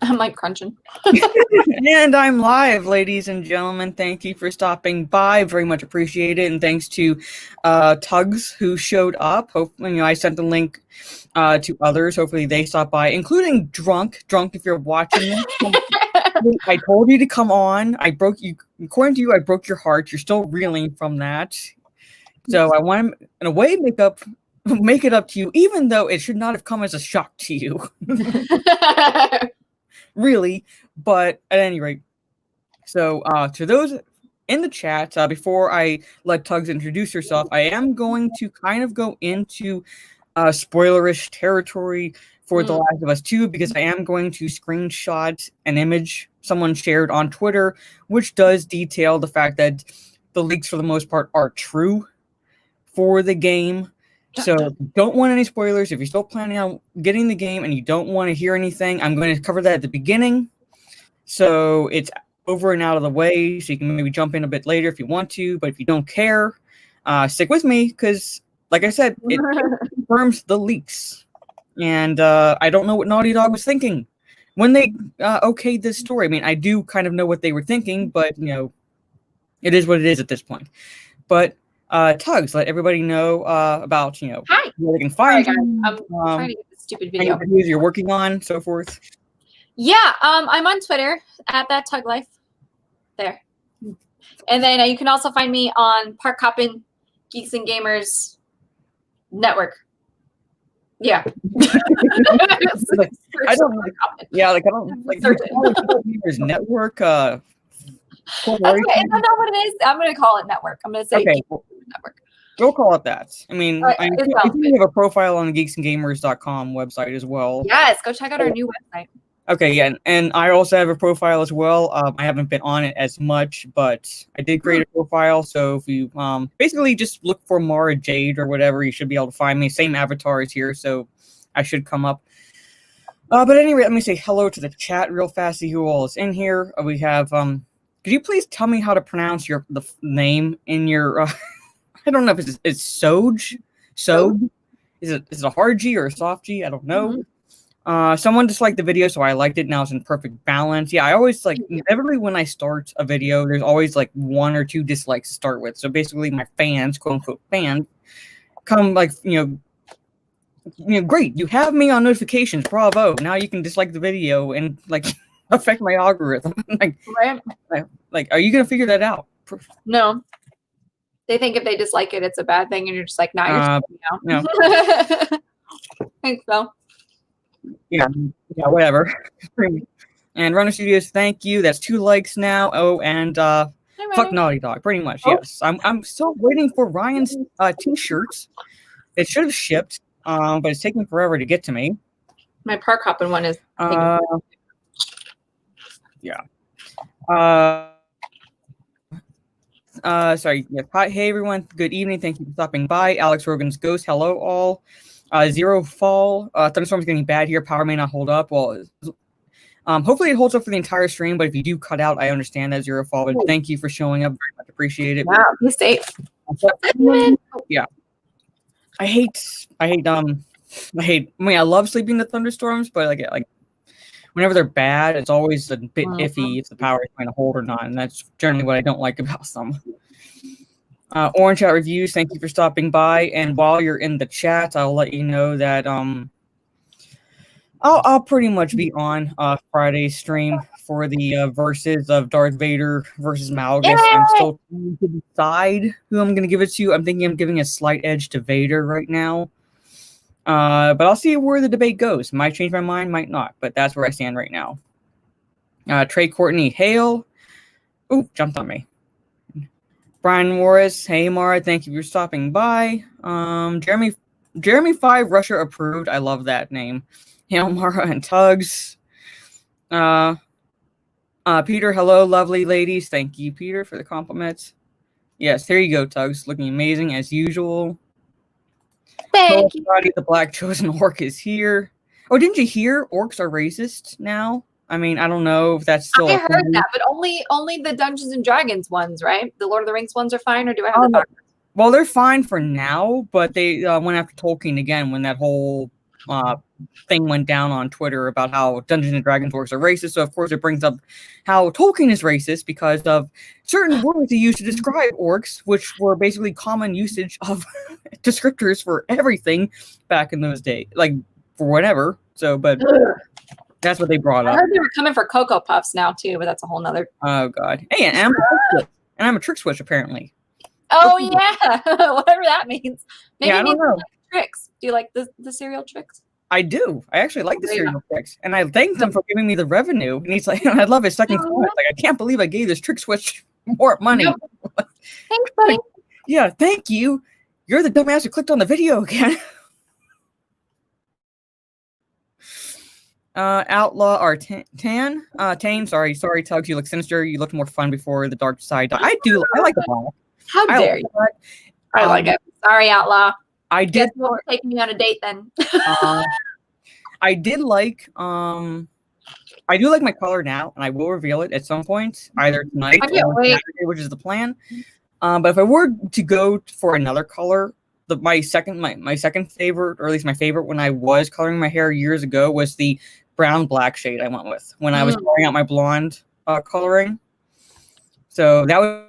I'm like crunching. And I'm live, ladies and gentlemen. Thank you for stopping by. Very much appreciate it. And thanks to Tugs who showed up. Hopefully, I sent the link to others. Hopefully they stop by, including Drunk, if you're watching this. I told you to come on. I broke you. According to you, I broke your heart. You're still reeling from that. So I want to, in a way, make it up to you, even though it should not have come as a shock to you. Really, but at any rate, so to those in the chat, before I let Tugs introduce herself, I am going to kind of go into spoilerish territory for The Last of Us 2, because I am going to screenshot an image someone shared on Twitter, which does detail the fact that the leaks for the most part are true for the game. So if you don't want any spoilers, if you're still planning on getting the game and you don't want to hear anything, I'm going to cover that at the beginning. So it's over and out of the way, so you can maybe jump in a bit later if you want to. But if you don't care, stick with me, because, like I said, it confirms the leaks. And I don't know what Naughty Dog was thinking when they okayed this story. I mean, I do kind of know what they were thinking, but, it is what it is at this point. But Tugs, let everybody know about, Hi. where they can find you. I'm trying to get this stupid video. Videos you're working on, so forth. Yeah, I'm on Twitter at that Tug Life. There. And then you can also find me on Park Hoppin' Geeks and Gamers Network. Yeah. I don't like Gamers Network. That's okay. Is that not what it is? I'm going to call it network. I'm going to say network. We'll call it that. I mean, I think we have a profile on the geeksandgamers.com website as well. Yes, go check out our new website. Okay, yeah, and I also have a profile as well. I haven't been on it as much, but I did create a profile. So if you basically just look for Mara Jade or whatever, you should be able to find me. Same avatar is here, so I should come up. But anyway, let me say hello to the chat real fast. See who all is in here. We have could you please tell me how to pronounce the name in your? I don't know if it's Soj. Soj. Is it a hard G or a soft G? I don't know. Someone disliked the video, so I liked it. Now it's in perfect balance. Yeah, I always inevitably when I start a video, there's always like 1 or 2 dislikes to start with. So basically, my fans, quote unquote fans, come great. You have me on notifications. Bravo. Now you can dislike the video and affect my algorithm. Are you gonna figure that out? No. They think if they dislike it, it's a bad thing, and you're just like, nah, you're no. I think so. Yeah, whatever. And Runner Studios, thank you. That's 2 likes now. Oh, and fuck Naughty Dog, pretty much. Yes, I'm still waiting for Ryan's t-shirts. It should have shipped, but it's taking forever to get to me. My Park Hoppin' one is. Yeah. Sorry. Yeah. Hi, hey everyone. Good evening. Thank you for stopping by. Alex Rogan's Ghost. Hello all. Zero Fall. Thunderstorm's getting bad here. Power may not hold up. Well, hopefully it holds up for the entire stream. But if you do cut out, I understand that, Zero Fall. But thank you for showing up. Very much appreciate it. Wow, be safe. Yeah. I love sleeping the thunderstorms, but whenever they're bad, it's always a bit iffy if the power is going to hold or not, and that's generally what I don't like about them. Orange Chat Reviews, thank you for stopping by. And while you're in the chat, I'll let you know that I'll pretty much be on Friday's stream for the verses of Darth Vader versus Malgus. Yay! I'm still trying to decide who I'm going to give it to. I'm thinking I'm giving a slight edge to Vader right now. But I'll see where the debate goes. Might change my mind, might not. But that's where I stand right now. Trey Courtney, hail. Ooh, jumped on me. Brian Morris, hey Mara, thank you for stopping by. Jeremy 5, Russia approved. I love that name. Hail Mara and Tugs. Peter, hello, lovely ladies. Thank you, Peter, for the compliments. Yes, there you go, Tugs. Looking amazing as usual. Thank you. The Black Chosen Orc is here. Oh, didn't you hear? Orcs are racist now? I mean, I don't know if that's still. I heard that, but only the Dungeons and Dragons ones, right? The Lord of the Rings ones are fine, or do I have the backwards? Well, they're fine for now, but they went after Tolkien again when that whole thing went down on Twitter about how Dungeons and Dragons orcs are racist. So of course it brings up how Tolkien is racist because of certain words he used to describe orcs, which were basically common usage of descriptors for everything back in those days, like for whatever. So, but that's what they brought I up. heard they were coming for Cocoa Puffs now too, but that's a whole nother. Oh God! Hey, and I'm a trick switch apparently. Oh yeah, whatever that means. Maybe Yeah, I don't know. Like tricks. Do you like the cereal tricks? I do. I actually like the cereal tricks, and I thanked him for giving me the revenue. And he's like, I love his second comment. Like, I can't believe I gave this trick switch more money. Nope. Thanks, buddy. Like, yeah, thank you. You're the dumbass who clicked on the video again. Outlaw or Tane. Sorry, Tugs. You look sinister. You looked more fun before the dark side. I like the ball. How dare you? I like it. Sorry, Outlaw. I did. You'll take me on a date then. I did like. I do like my color now, and I will reveal it at some point, either tonight or Saturday, which is the plan. But if I were to go for another color, my second favorite, or at least my favorite when I was coloring my hair years ago, was the brown black shade I went with when I was trying out my blonde coloring. So that was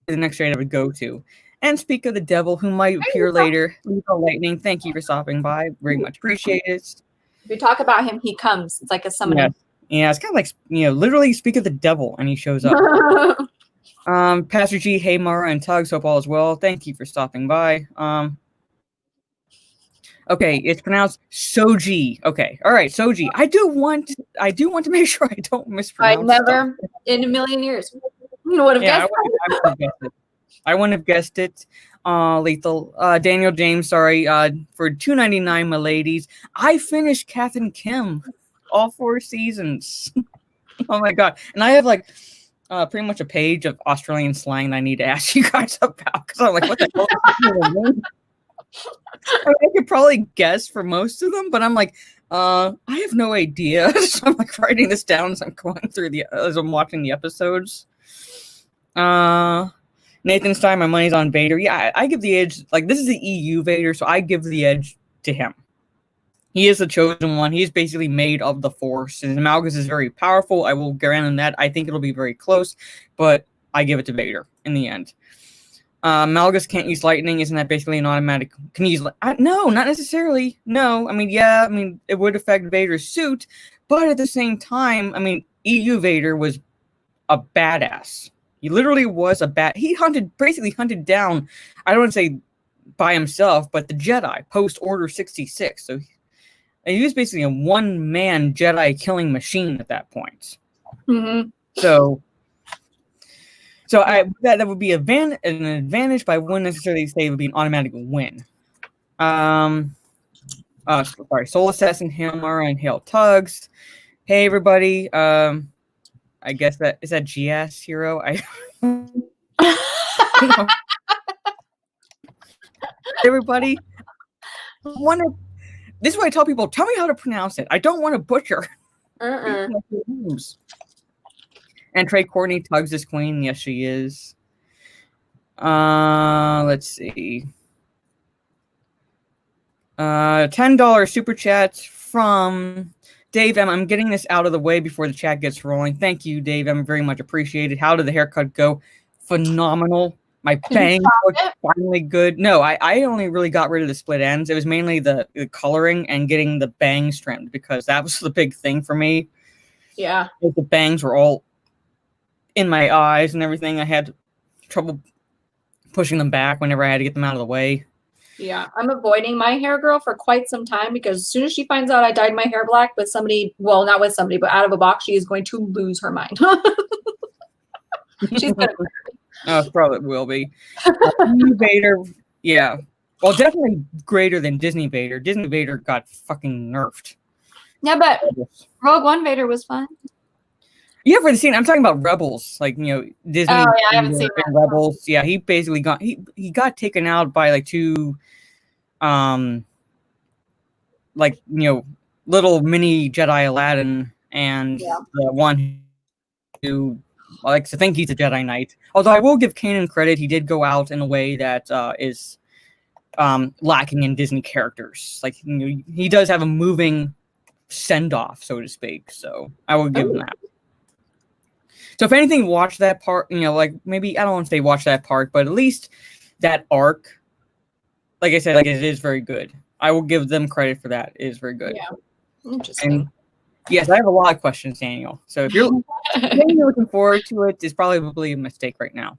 the next shade I would go to. And speak of the devil, who might appear later, Lethal Lightning, thank you for stopping by. Very much appreciate it. If we talk about him, he comes. It's like a summoning. Yeah, it's kind of like, literally speak of the devil, and he shows up. Pastor G, hey Mara and Tugs, hope all is well. Thank you for stopping by. Okay, it's pronounced Soji. Okay, all right, Soji. I do want to make sure I don't mispronounce. I never in a million years would have guessed. I wouldn't have guessed it. Lethal. Daniel James, sorry. For $2.99, my ladies. I finished Kath and Kim, all 4 seasons. Oh my God! And I have like pretty much a page of Australian slang that I need to ask you guys about because I'm like, what the hell? I could probably guess for most of them, but I'm like, I have no idea. So I'm like writing this down as I'm going through as I'm watching the episodes. Nathan Stein, my money's on Vader. Yeah, I give the edge. Like, this is the EU Vader, so I give the edge to him. He is the chosen one. He's basically made of the Force, and Malgus is very powerful. I will grant him that. I think it'll be very close, but I give it to Vader in the end. Malgus can't use lightning. Isn't that basically an automatic? Can he use? No, not necessarily. No, I mean, it would affect Vader's suit, but at the same time, I mean, EU Vader was a badass. He literally was he basically hunted down, I don't want to say by himself, but the Jedi post Order 66. So he was basically a one-man Jedi killing machine at that point. Mm-hmm. So that would be an advantage, but I wouldn't necessarily say it would be an automatic win. Sorry, Soul Assassin, Hammer, and Hail Tugs. Hey everybody. I guess that is that GS Hero. Everybody, this is what I tell people. Tell me how to pronounce it. I don't want to butcher. And Trey Courtney, Tugs is queen. Yes, she is. Let's see. $10 super chats from Dave M. I'm getting this out of the way before the chat gets rolling. Thank you, Dave M. Very much appreciated. How did the haircut go? Phenomenal. My bangs look finally good. No, I only really got rid of the split ends. It was mainly the coloring and getting the bangs trimmed because that was the big thing for me. Yeah. The bangs were all in my eyes and everything. I had trouble pushing them back whenever I had to get them out of the way. Yeah, I'm avoiding my hair girl for quite some time because as soon as she finds out I dyed my hair black with somebody, well, not with somebody, but out of a box, she is going to lose her mind. She's gonna. Oh, probably will be. Vader, yeah. Well, definitely greater than Disney Vader. Disney Vader got fucking nerfed. Yeah, but Rogue One Vader was fun. Yeah, for the scene, I'm talking about Rebels, like Disney. Oh yeah, I haven't seen that. Rebels. Yeah, he basically got got taken out by like 2, like little mini Jedi Aladdin and the one who likes to think he's a Jedi Knight. Although I will give Kanan credit, he did go out in a way that is lacking in Disney characters. Like, you know, he does have a moving send off, so to speak. So I will give him that. So if anything, watch that part. You know, like maybe I don't want to say watch that part, but at least that arc. Like I said, like it is very good. I will give them credit for that. It is very good. Yeah. Interesting. And yes, I have a lot of questions, Daniel. So if you're looking forward to it, it's probably a mistake right now.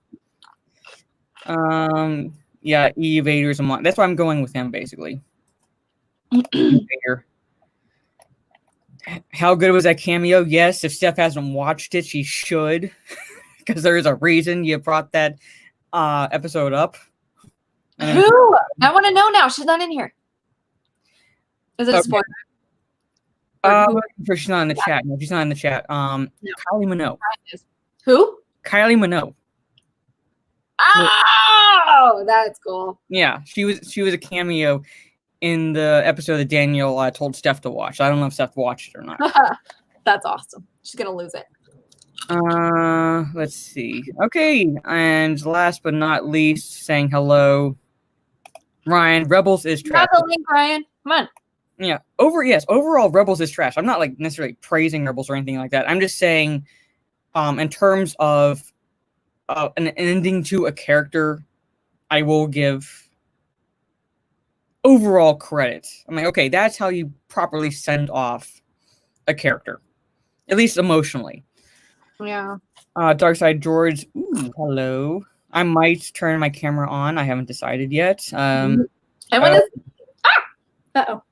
Yeah, E Vader's a that's why I'm going with him basically. Vader. How good was that cameo? Yes, if Steph hasn't watched it, she should, because there is a reason you brought that episode up. Who? I want to know now. She's not in here. Is it a spoiler? She's not in the chat. No, she's not in the chat. No. Kylie Minogue. Who? Kylie Minogue. Oh, that's cool. Yeah, she was a cameo in the episode that Daniel told Steph to watch. I don't know if Steph watched it or not. That's awesome. She's gonna lose it. Let's see. Okay, and last but not least, saying hello, Ryan. Rebels is trash. Grab the link, Ryan. Come on. Yeah. Overall, Rebels is trash. I'm not like necessarily praising Rebels or anything like that. I'm just saying, in terms of an ending to a character, I will give overall credit. I'm like, okay, that's how you properly send off a character, at least emotionally. Yeah. Darkside George, ooh, hello. I might turn my camera on. I haven't decided yet. I want to. Uh-oh.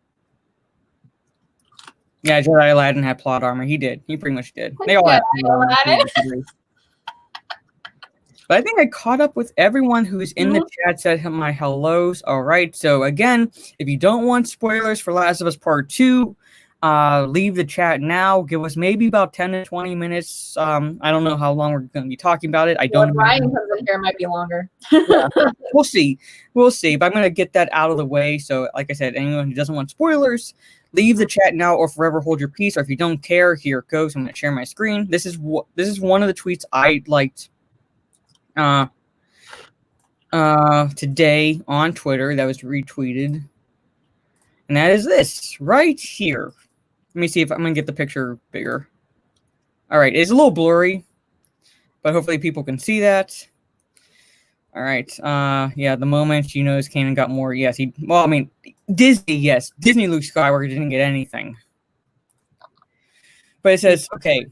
Yeah, Jedi Aladdin had plot armor. He did. He pretty much did. They all had plot armor. But I think I caught up with everyone who's in the chat, said my hellos. All right. So again, if you don't want spoilers for Last of Us Part 2, leave the chat now. Give us maybe about 10 to 20 minutes. I don't know how long we're going to be talking about it. I don't know. Ryan comes in here, it might be longer. Yeah. We'll see. We'll see. But I'm going to get that out of the way. So like I said, anyone who doesn't want spoilers, leave the chat now or forever hold your peace. Or if you don't care, here it goes. I'm going to share my screen. This is one of the tweets I liked today on Twitter that was retweeted. And that is this right here. Let me see if I'm going to get the picture bigger. All right. It's a little blurry, but hopefully people can see that. All right. Yeah, the moment she knows Kanan got more. Yes, Disney, yes. Disney Luke Skywalker didn't get anything. But it says, okay,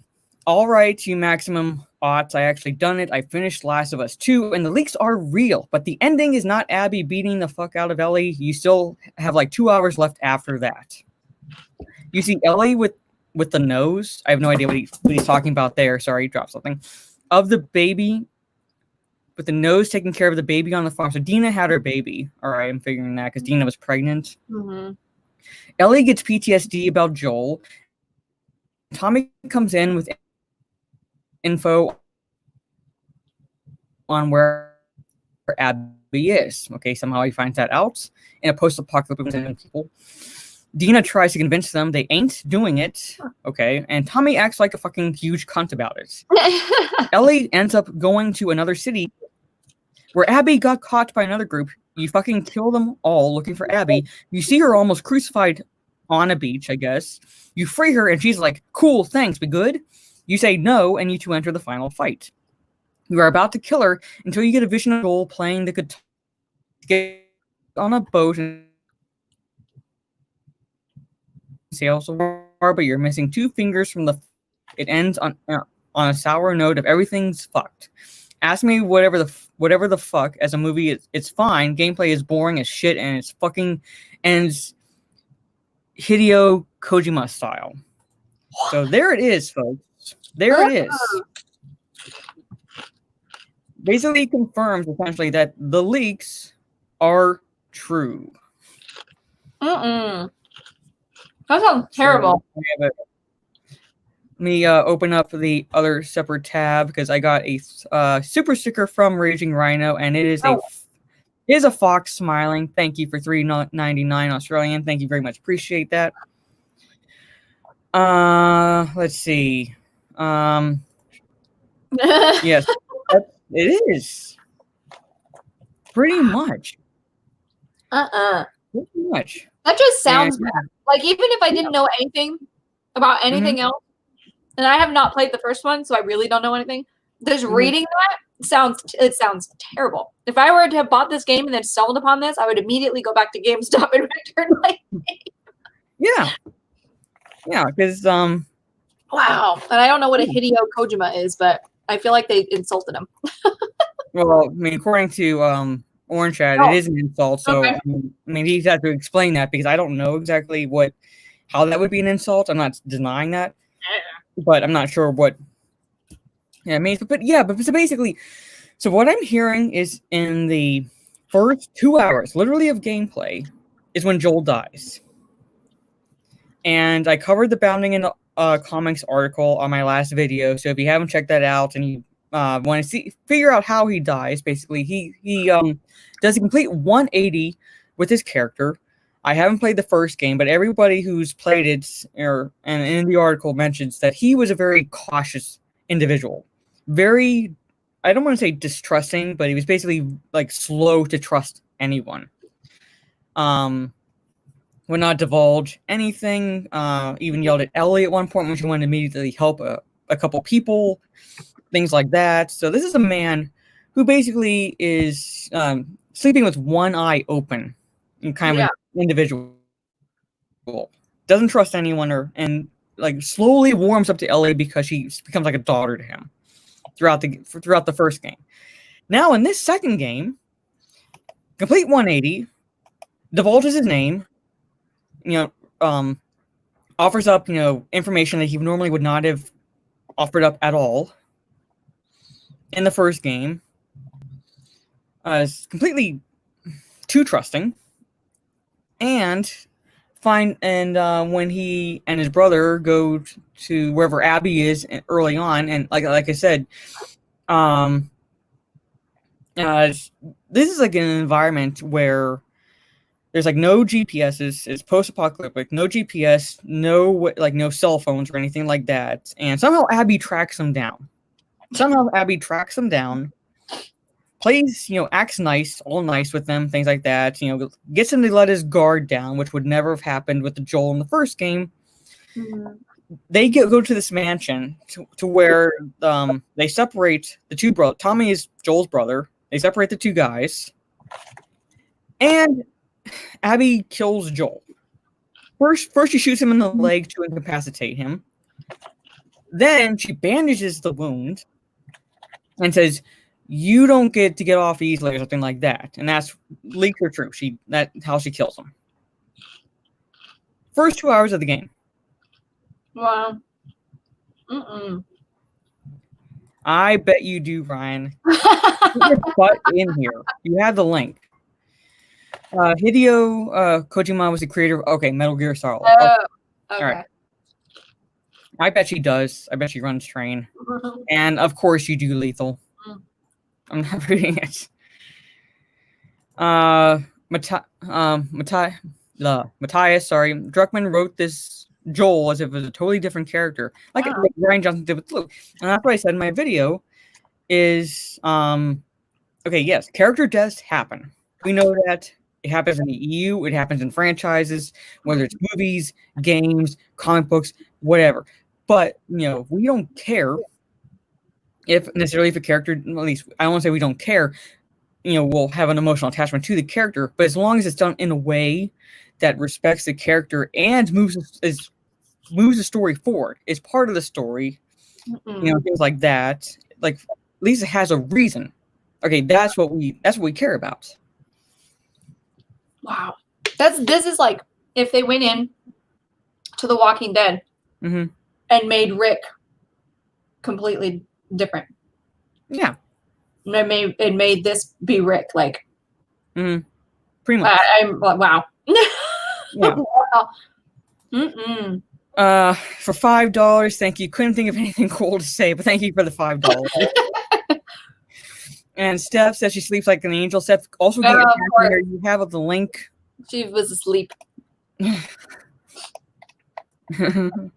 all right, you maximum aughts. I actually done it. I finished Last of Us 2, and the leaks are real. But the ending is not Abby beating the fuck out of Ellie. You still have like 2 hours left after that. You see Ellie with the nose. I have no idea what he's talking about there. Sorry, he dropped something. Of the baby, with the nose taking care of the baby on the farm. So Dina had her baby. All right, I'm figuring that because Dina was pregnant. Mm-hmm. Ellie gets PTSD about Joel. Tommy comes in with info on where Abby is. Okay, somehow he finds that out in a post-apocalyptic people. Dina tries to convince them they ain't doing it. Okay, and Tommy acts like a fucking huge cunt about it. Ellie ends up going to another city where Abby got caught by another group. You fucking kill them all looking for Abby. You see her almost crucified on a beach, I guess. You free her, and she's like, cool, thanks, we good? You say no, and you two enter the final fight. You are about to kill her until you get a vision of Joel playing the guitar. Get on a boat and sail so far, but you're missing 2 fingers from the. It ends on a sour note of everything's fucked. Ask me whatever the fuck. As a movie, it's fine. Gameplay is boring as shit, and it's fucking ends Hideo Kojima style. So there it is, folks. There it is. Basically confirms essentially that the leaks are true. That sounds terrible. So, let me open up the other separate tab because I got a super sticker from Raging Rhino, and it is a fox smiling. Thank you for $3.99 Australian. Thank you very much. Appreciate that. Let's see. Yes, it is pretty much. Pretty much. That just sounds And, bad. Like, even if I didn't know anything about anything else, and I have not played the first one, so I really don't know anything. Just reading that sounds terrible. If I were to have bought this game and then stumbled upon this, I would immediately go back to GameStop and return my yeah, because wow. And I don't know what a Hideo Kojima is, but I feel like they insulted him. well, I mean, according to Orange Chat, it is an insult. So Okay. I mean, he's had to explain that because I don't know exactly how that would be an insult. I'm not denying that, but I'm not sure what. Yeah, I mean, but so basically, so what I'm hearing is in the first 2 hours, literally of gameplay, is when Joel dies. And I covered the Bounding in Comics article on my last video. So if you haven't checked that out and you want to figure out how he dies, basically he does a complete 180 with his character. I haven't played the first game, but everybody who's played it, and in the article mentions that he was a very cautious individual. Very, I don't want to say distrusting, but he was basically like slow to trust anyone. Would not divulge anything. Even yelled at Ellie at one point when she wanted to immediately help a couple people, things like that. So this is a man who basically is sleeping with one eye open, and kind of an individual. Doesn't trust anyone, and like slowly warms up to Ellie because she becomes like a daughter to him throughout the first game. Now in this second game, complete 180, divulges his name. Offers up, information that he normally would not have offered up at all in the first game. Is completely too trusting, and when he and his brother go to wherever Abby is early on, and like I said, this is like an environment where there's like no GPSs. It's post-apocalyptic. No GPS. No cell phones or anything like that. And somehow Abby tracks them down. Plays, acts nice, all nice with them, things like that. Gets him to let his guard down, which would never have happened with the Joel in the first game. Mm-hmm. They go to this mansion to where they separate the two brothers. Tommy is Joel's brother. They separate the two guys. And Abby kills Joel. First she shoots him in the leg to incapacitate him. Then she bandages the wound and says, "You don't get to get off easily," or something like that. And that's leaks are true. That's how she kills him. First 2 hours of the game. Wow. I bet you do, Ryan. Put your butt in here. You have the link. Hideo Kojima was the creator of Metal Gear Solid. Okay. All right. I bet she does. I bet she runs Train. And of course you do Lethal. I'm not reading it. Matthias, sorry. Druckmann wrote this Joel as if it was a totally different character. Like Ryan Johnson did with Luke. And that's what I said in my video is yes, character deaths happen. We know that. It happens in the EU. It happens in franchises, whether it's movies, games, comic books, whatever. But, we don't care if a character, at least I don't want to say we don't care, we'll have an emotional attachment to the character. But as long as it's done in a way that respects the character and moves the story forward, is part of the story, things like that. Like, at least it has a reason. Okay, that's what we care about. Wow. This is like if they went in to The Walking Dead and made Rick completely different. Yeah. And made this be Rick, like. Pretty much. Wow. Yeah. For $5, thank you. Couldn't think of anything cool to say, but thank you for the $5. And Steph says she sleeps like an angel. Steph, also get your here. You have the link. She was asleep. So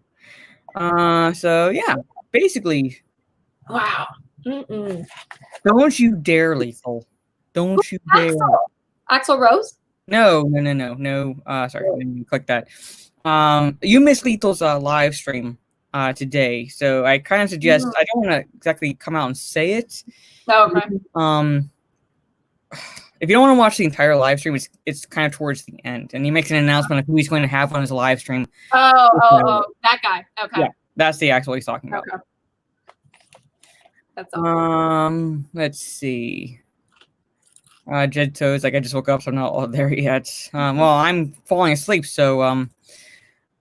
yeah, basically. Wow. Don't you dare, Lethal. Don't you dare. Axl Rose? No. Sorry, I didn't click that. You missed Lethal's live stream today, so I kind of suggest I don't want to exactly come out and say it. Oh, okay. If you don't want to watch the entire live stream, it's kind of towards the end, and he makes an announcement of who he's going to have on his live stream. Oh, that guy. Okay. Yeah, that's the actual he's talking about. Okay. That's awesome. Let's see. Jed Toes, like I just woke up, so I'm not all there yet. Well, I'm falling asleep, so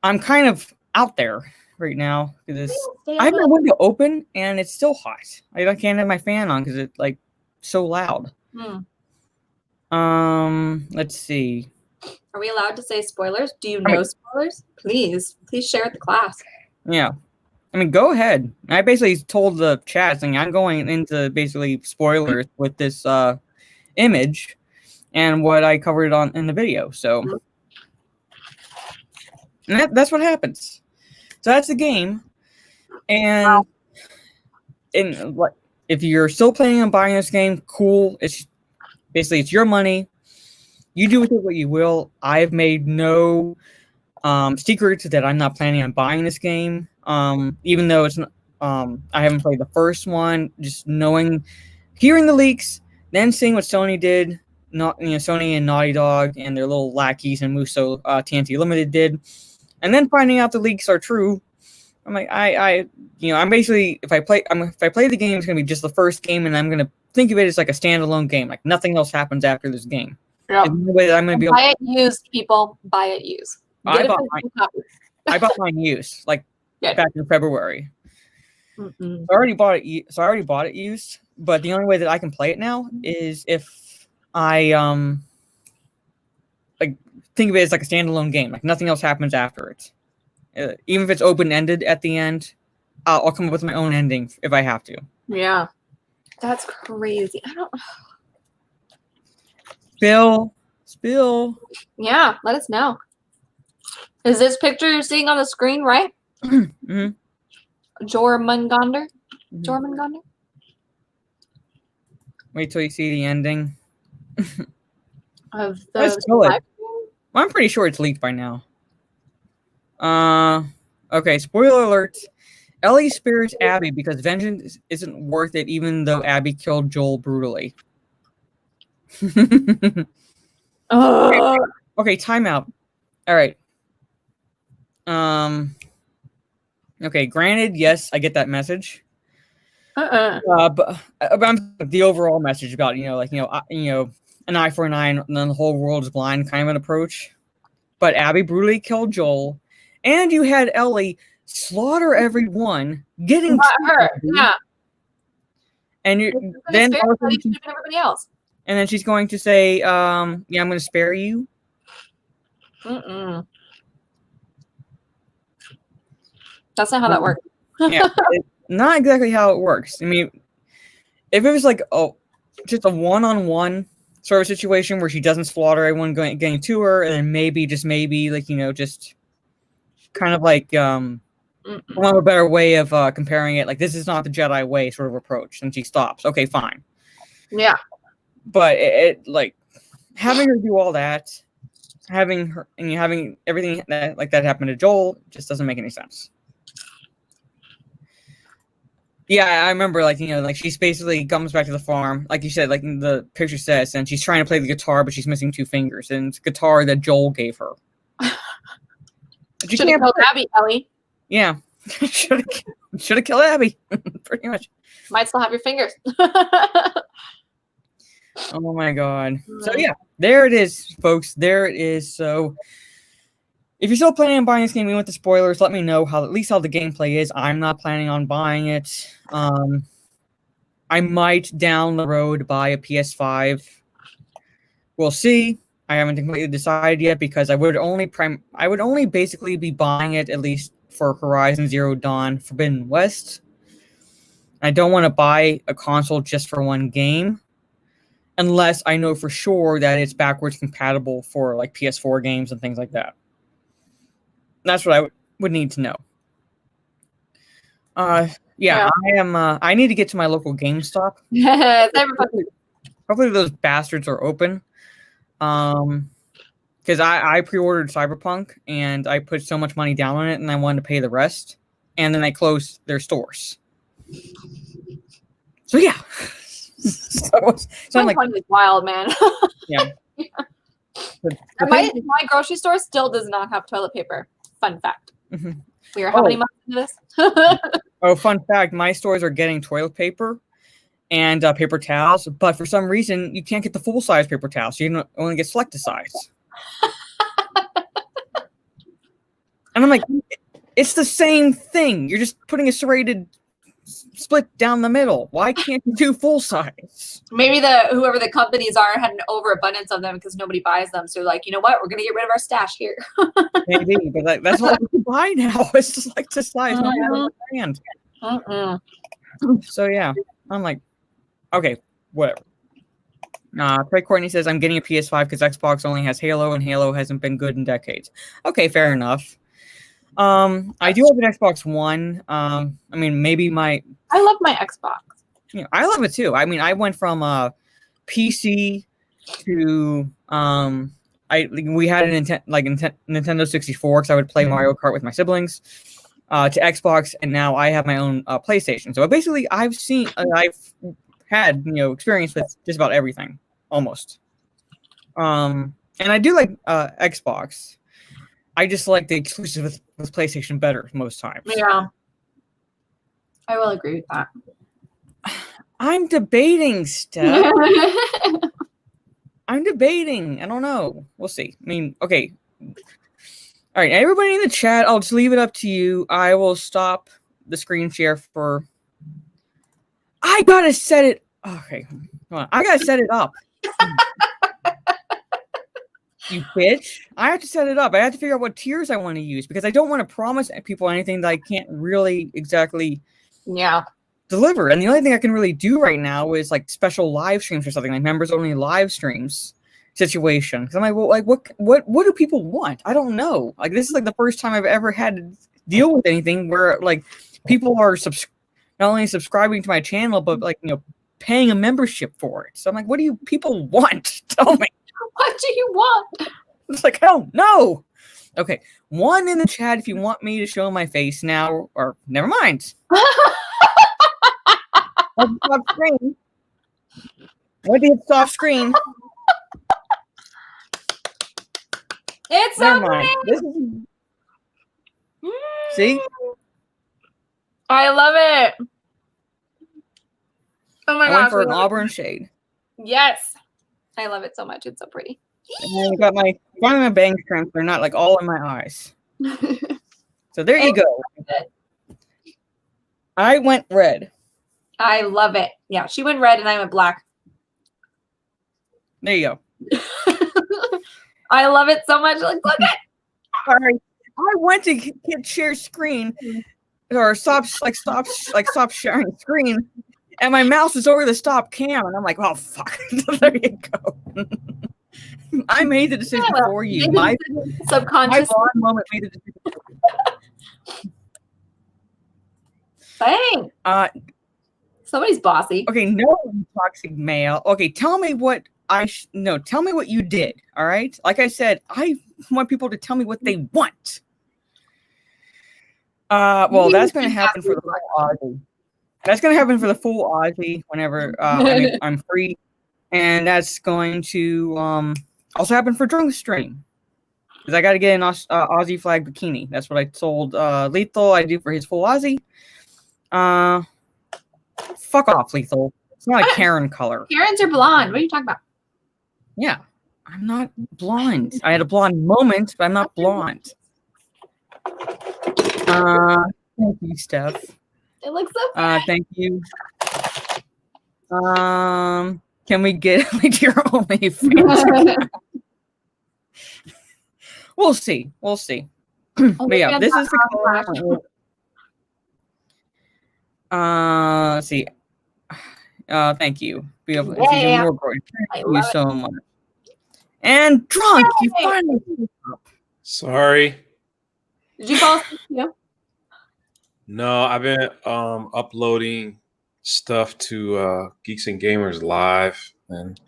I'm kind of out there right now because I have my window open and it's still hot. I can't have my fan on because it's like so loud. Let's see. Are we allowed to say spoilers? Do you know spoilers? Please share with the class. Yeah. I mean, go ahead. I basically told the chat saying I'm going into basically spoilers with this image and what I covered on in the video. So and that's what happens. So that's the game. And if you're still planning on buying this game, cool. It's basically it's your money. You do with it what you will. I've made no secrets that I'm not planning on buying this game. Even though it's I haven't played the first one, just hearing the leaks, then seeing what Sony did, Sony and Naughty Dog and their little lackeys and Muso TNT Limited did, and then finding out the leaks are true. I'm like, I'm basically if I play the game, it's gonna be just the first game, and I'm gonna think of it as like a standalone game, like nothing else happens after this game. Yeah. I'm gonna be buy it used, people. Buy it used. I bought mine used, like back in February. So I already bought it used, but the only way that I can play it now is if I like think of it as like a standalone game, like nothing else happens after it. Even if it's open-ended at the end, I'll come up with my own ending if I have to. Yeah, that's crazy. I don't. Spill. Yeah, let us know. Is this picture you're seeing on the screen right? Mm-hmm. Jormungandr? Jormungandr? Wait till you see the ending. Of the well, I'm pretty sure it's leaked by now. Okay, spoiler alert. Ellie spares Abby because vengeance isn't worth it even though Abby killed Joel brutally. Okay, timeout. All right. Okay, granted, yes, I get that message. But I'm the overall message about an eye for an eye and then the whole world is blind kind of an approach. But Abby brutally killed Joel, and you had Ellie slaughter everyone, getting her, yeah. And then everybody else. And then she's going to say, "Yeah, I'm going to spare you." That's not how that works. Yeah, not exactly how it works. I mean, if it was like just a one-on-one sort of situation where she doesn't slaughter everyone getting to her, and then maybe just kind of like a better way of comparing it, like this is not the Jedi way sort of approach, and she stops. Okay, fine. Yeah. But it like having her do all that, having everything that happen to Joel just doesn't make any sense. Yeah, I remember, she's basically comes back to the farm, like you said, like the picture says, and she's trying to play the guitar, but she's missing 2 fingers, and it's a guitar that Joel gave her. Should have killed Abby, Ellie. Yeah, should have killed Abby, pretty much. Might still have your fingers. Oh my god. So yeah, there it is, folks. There it is. So if you're still planning on buying this game, even with the spoilers, let me know at least how the gameplay is. I'm not planning on buying it. I might down the road buy a PS5. We'll see. I haven't completely decided yet because I would only basically be buying it at least for Horizon Zero Dawn Forbidden West. I don't want to buy a console just for one game unless I know for sure that it's backwards compatible for like PS4 games and things like that. That's what I would need to know. Yeah. I need to get to my local GameStop. Yeah, hopefully those bastards are open. because I pre-ordered Cyberpunk and I put so much money down on it, and I wanted to pay the rest, and then they closed their stores. So yeah, so I'm like, is wild, man. yeah. My grocery store still does not have toilet paper. Fun fact. Mhm. We are how many months into this? Oh, fun fact, my stores are getting toilet paper and paper towels, but for some reason, you can't get the full-size paper towels. You can only get selected size. And I'm like, it's the same thing. You're just putting a serrated split down the middle. Why can't you do full-size? Maybe whoever the companies are had an overabundance of them because nobody buys them. So like, you know what? We're gonna get rid of our stash here. Maybe, but that's all you can buy now. It's just like the size, no matter the brand. So yeah, I'm like, okay, whatever. Craig Courtney says, I'm getting a PS5 because Xbox only has Halo, and Halo hasn't been good in decades. Okay, fair enough. I do have an Xbox One. I mean, maybe I love my Xbox. You know, I love it too. I mean, I went from PC to we had a Nintendo 64 because I would play Mario Kart with my siblings, to Xbox, and now I have my own PlayStation. So basically, I've had experience with just about everything almost. And I do like Xbox. I just like the exclusive with PlayStation better most times. Yeah, I will agree with that. I'm debating, Steph. I'm debating. I don't know. We'll see. I mean, okay. All right, everybody in the chat, I'll just leave it up to you. I will stop the screen share for... I gotta set it... Okay, hold on. I gotta set it up. You bitch. I have to set it up. I have to figure out what tiers I want to use because I don't want to promise people anything that I can't really exactly deliver. And the only thing I can really do right now is like special live streams or something, like members only live streams situation. Because I'm like, well, like what do people want? I don't know. Like this is like the first time I've ever had to deal with anything where like people are not only subscribing to my channel, but like paying a membership for it. So I'm like, what do you people want? Tell me. What do you want? It's like, hell no. Okay, one in the chat if you want me to show my face now, or never mind. Soft screen. What did soft screen? It's never so mind. This is... See? I love it. Oh my gosh. I went for an auburn shade. Yes. I love it so much. It's so pretty. And I got my bangs trimmed. They're not like all in my eyes. So there you go. I went red. I love it. Yeah, she went red and I went black. There you go. I love it so much. Like, look at. Sorry, I went to share screen or stop sharing screen, and my mouse is over the stop cam, and I'm like, oh fuck. There you go. I made the decision for you. My subconscious moment made the decision. Dang. Somebody's bossy. Okay, no toxic male. Okay, tell me what tell me what you did. All right. Like I said, I want people to tell me what they want. Well, that's going to happen for the full Aussie. That's going to happen for the full Aussie whenever I'm free, and that's going to also happen for drunk stream because I got to get an Aussie flag bikini. That's what I told Lethal I do for his full Aussie. Fuck off, Lethal. It's not a Karen color. Karens are blonde. What are you talking about? Yeah, I'm not blonde. I had a blonde moment, but I'm not blonde. Thank you, Steph. It looks so good. Thank you. Can we get like your OnlyFans? We'll see. We'll see. But yeah, this is the color. Let's see. Thank you. Thank you so much. And drunk, you finally. Sorry. Did you fall asleep? Yeah. No, I've been uploading stuff to Geeks and Gamers Live, and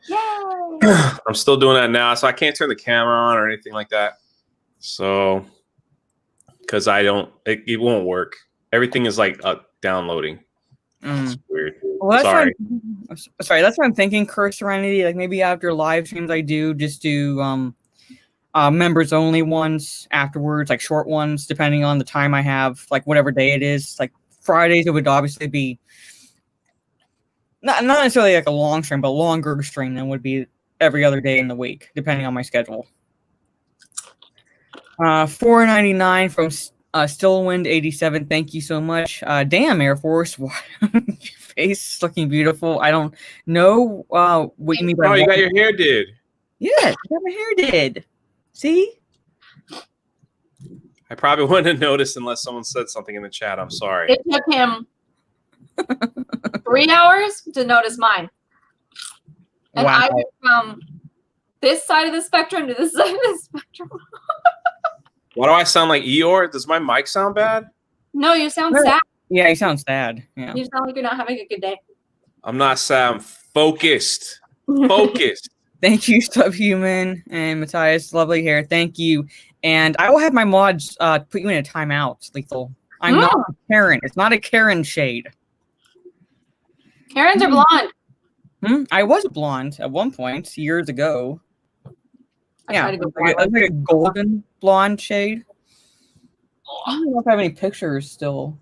I'm still doing that now, so I can't turn the camera on or anything like that. So, because it won't work. Everything is like downloading. It's weird. Well, that's Sorry. That's what I'm thinking. Curse Serenity, like maybe after live streams, I just do members only ones afterwards, like short ones, depending on the time I have, like whatever day it is. Like Fridays, it would obviously be not necessarily like a long stream, but longer stream than would be every other day in the week, depending on my schedule. $4.99 from Stillwind87. Thank you so much. Damn, Air Force, your face looking beautiful. I don't know what you mean by. Oh, you got your hair did. Yes, I got my hair did. See? I probably wouldn't have noticed unless someone said something in the chat. I'm sorry. It took him 3 hours to notice mine. And Wow. I went from this side of the spectrum to this side of the spectrum. Why do I sound like Eeyore? Does my mic sound bad? No, you sound No. sad. Yeah, you sound sad. Yeah. You sound like you're not having a good day. I'm not sad. I'm focused. Focused. Thank you, Subhuman and Matthias. Lovely hair. Thank you. And I will have my mods put you in a timeout, Lethal. I'm not a Karen. It's not a Karen shade. Karens are blonde. I was blonde at one point years ago. I Yeah, try to go it was like a golden blonde shade. I don't know if I have any pictures still.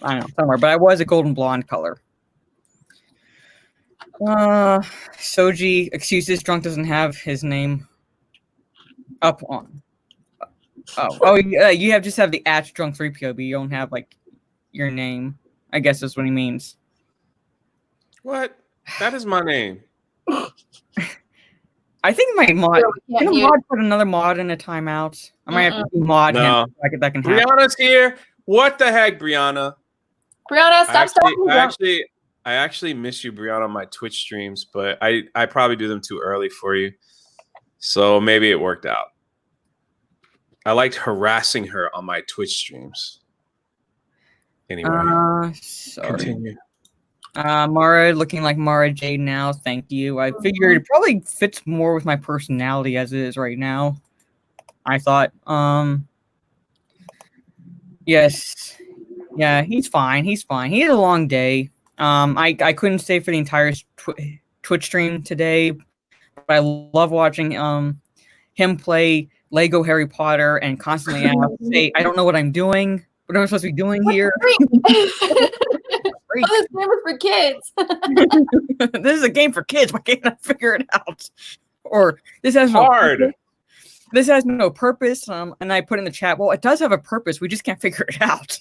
I don't know, somewhere, but I was a golden blonde color. Soji, excuses, drunk doesn't have his name up on. You just have the @drunk 3PO, but you don't have like your name. I guess that's what he means. What? That is my name. I think my mod put another mod in a timeout. I might have to mod him. That can happen. Brianna's here. What the heck, Brianna? Brianna, stop stalking. I actually miss you, Brianna, on my Twitch streams, but I probably do them too early for you. So maybe it worked out. I liked harassing her on my Twitch streams. Anyway. Sorry. Continue. Mara looking like Mara Jade now. Thank you. I figured it probably fits more with my personality as it is right now. I thought. Yes. Yeah, he's fine. He's fine. He had a long day. I couldn't stay for the entire Twitch stream today, but I love watching him play Lego Harry Potter and constantly say, I don't know what I'm doing. What am I supposed to be doing here? Oh, this game is for kids. This is a game for kids. Why can't I figure it out? Or this has no hard. Purpose. This has no purpose. And I put in the chat, well, it does have a purpose. We just can't figure it out.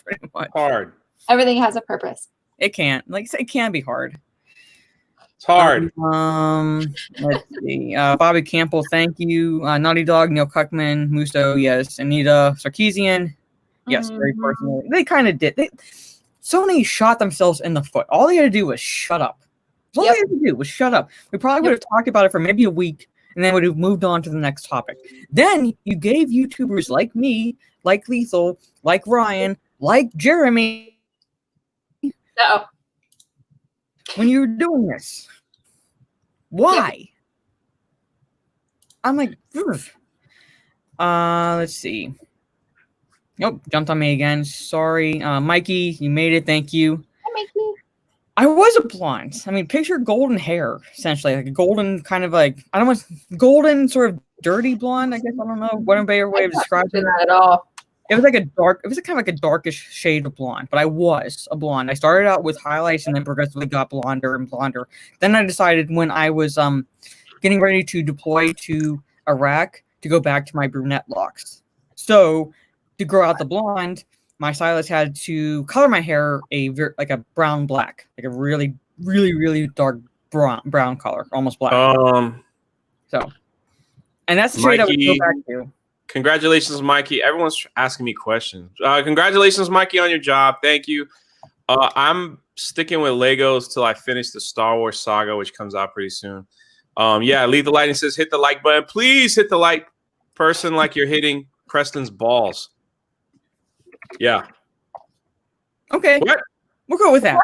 Pretty much. Hard. Everything has a purpose. It can't. Like I said, it can be hard. It's hard. Let's see. Bobby Campbell, thank you. Naughty Dog, Neil Cuckman, Musto, yes. Anita Sarkeesian, yes. Very personally. They kind of did. Sony shot themselves in the foot. All they had to do was shut up. All they had to do was shut up. We probably would have talked about it for maybe a week, and then would have moved on to the next topic. Then you gave YouTubers like me, like Lethal, like Ryan, like Jeremy. No. When you were doing this. Why? I'm like, let's see. Nope, jumped on me again. Sorry. Mikey, you made it. Thank you. Hi, Mikey. I was a blonde. I mean, picture golden hair, essentially. Like a golden kind of like, I don't want golden sort of dirty blonde, I guess. I don't know what a better way of describing that at all. It was like a dark, it was kind of like a darkish shade of blonde, but I was a blonde. I started out with highlights and then progressively got blonder and blonder. Then I decided when I was getting ready to deploy to Iraq to go back to my brunette locks. So to grow out the blonde, my stylist had to color my hair like a brown black, like a really, really, really dark brown color, almost black. So, and that's the shade I would go back to. Congratulations, Mikey. Everyone's asking me questions. Congratulations, Mikey, on your job. Thank you. I'm sticking with Legos till I finish the Star Wars saga, which comes out pretty soon. Yeah, Lethal Lightning says, hit the like button. Please hit the like person like you're hitting Preston's balls. Yeah. Okay. What? We'll go with that.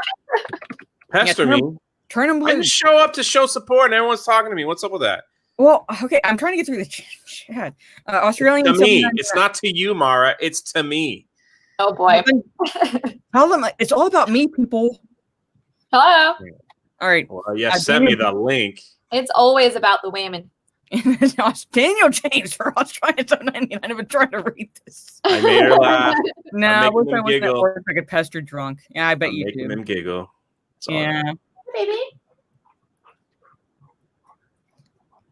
Pester me. Turn them blue. I just show up to show support, and everyone's talking to me. What's up with that? Well, okay, I'm trying to get through the chat. Australian. To me, it's not to you, Mara. It's to me. Oh boy. Tell them it's all about me, people. Hello. All right. Well, yeah, send me the link. It's always about the women. Daniel changed for Australian 99. I've been trying to read this. I made her laugh. No, I wish I him was that giggle. word like a pester drunk. Yeah, I bet you Making do. him giggle. That's all I Yeah. know. Baby.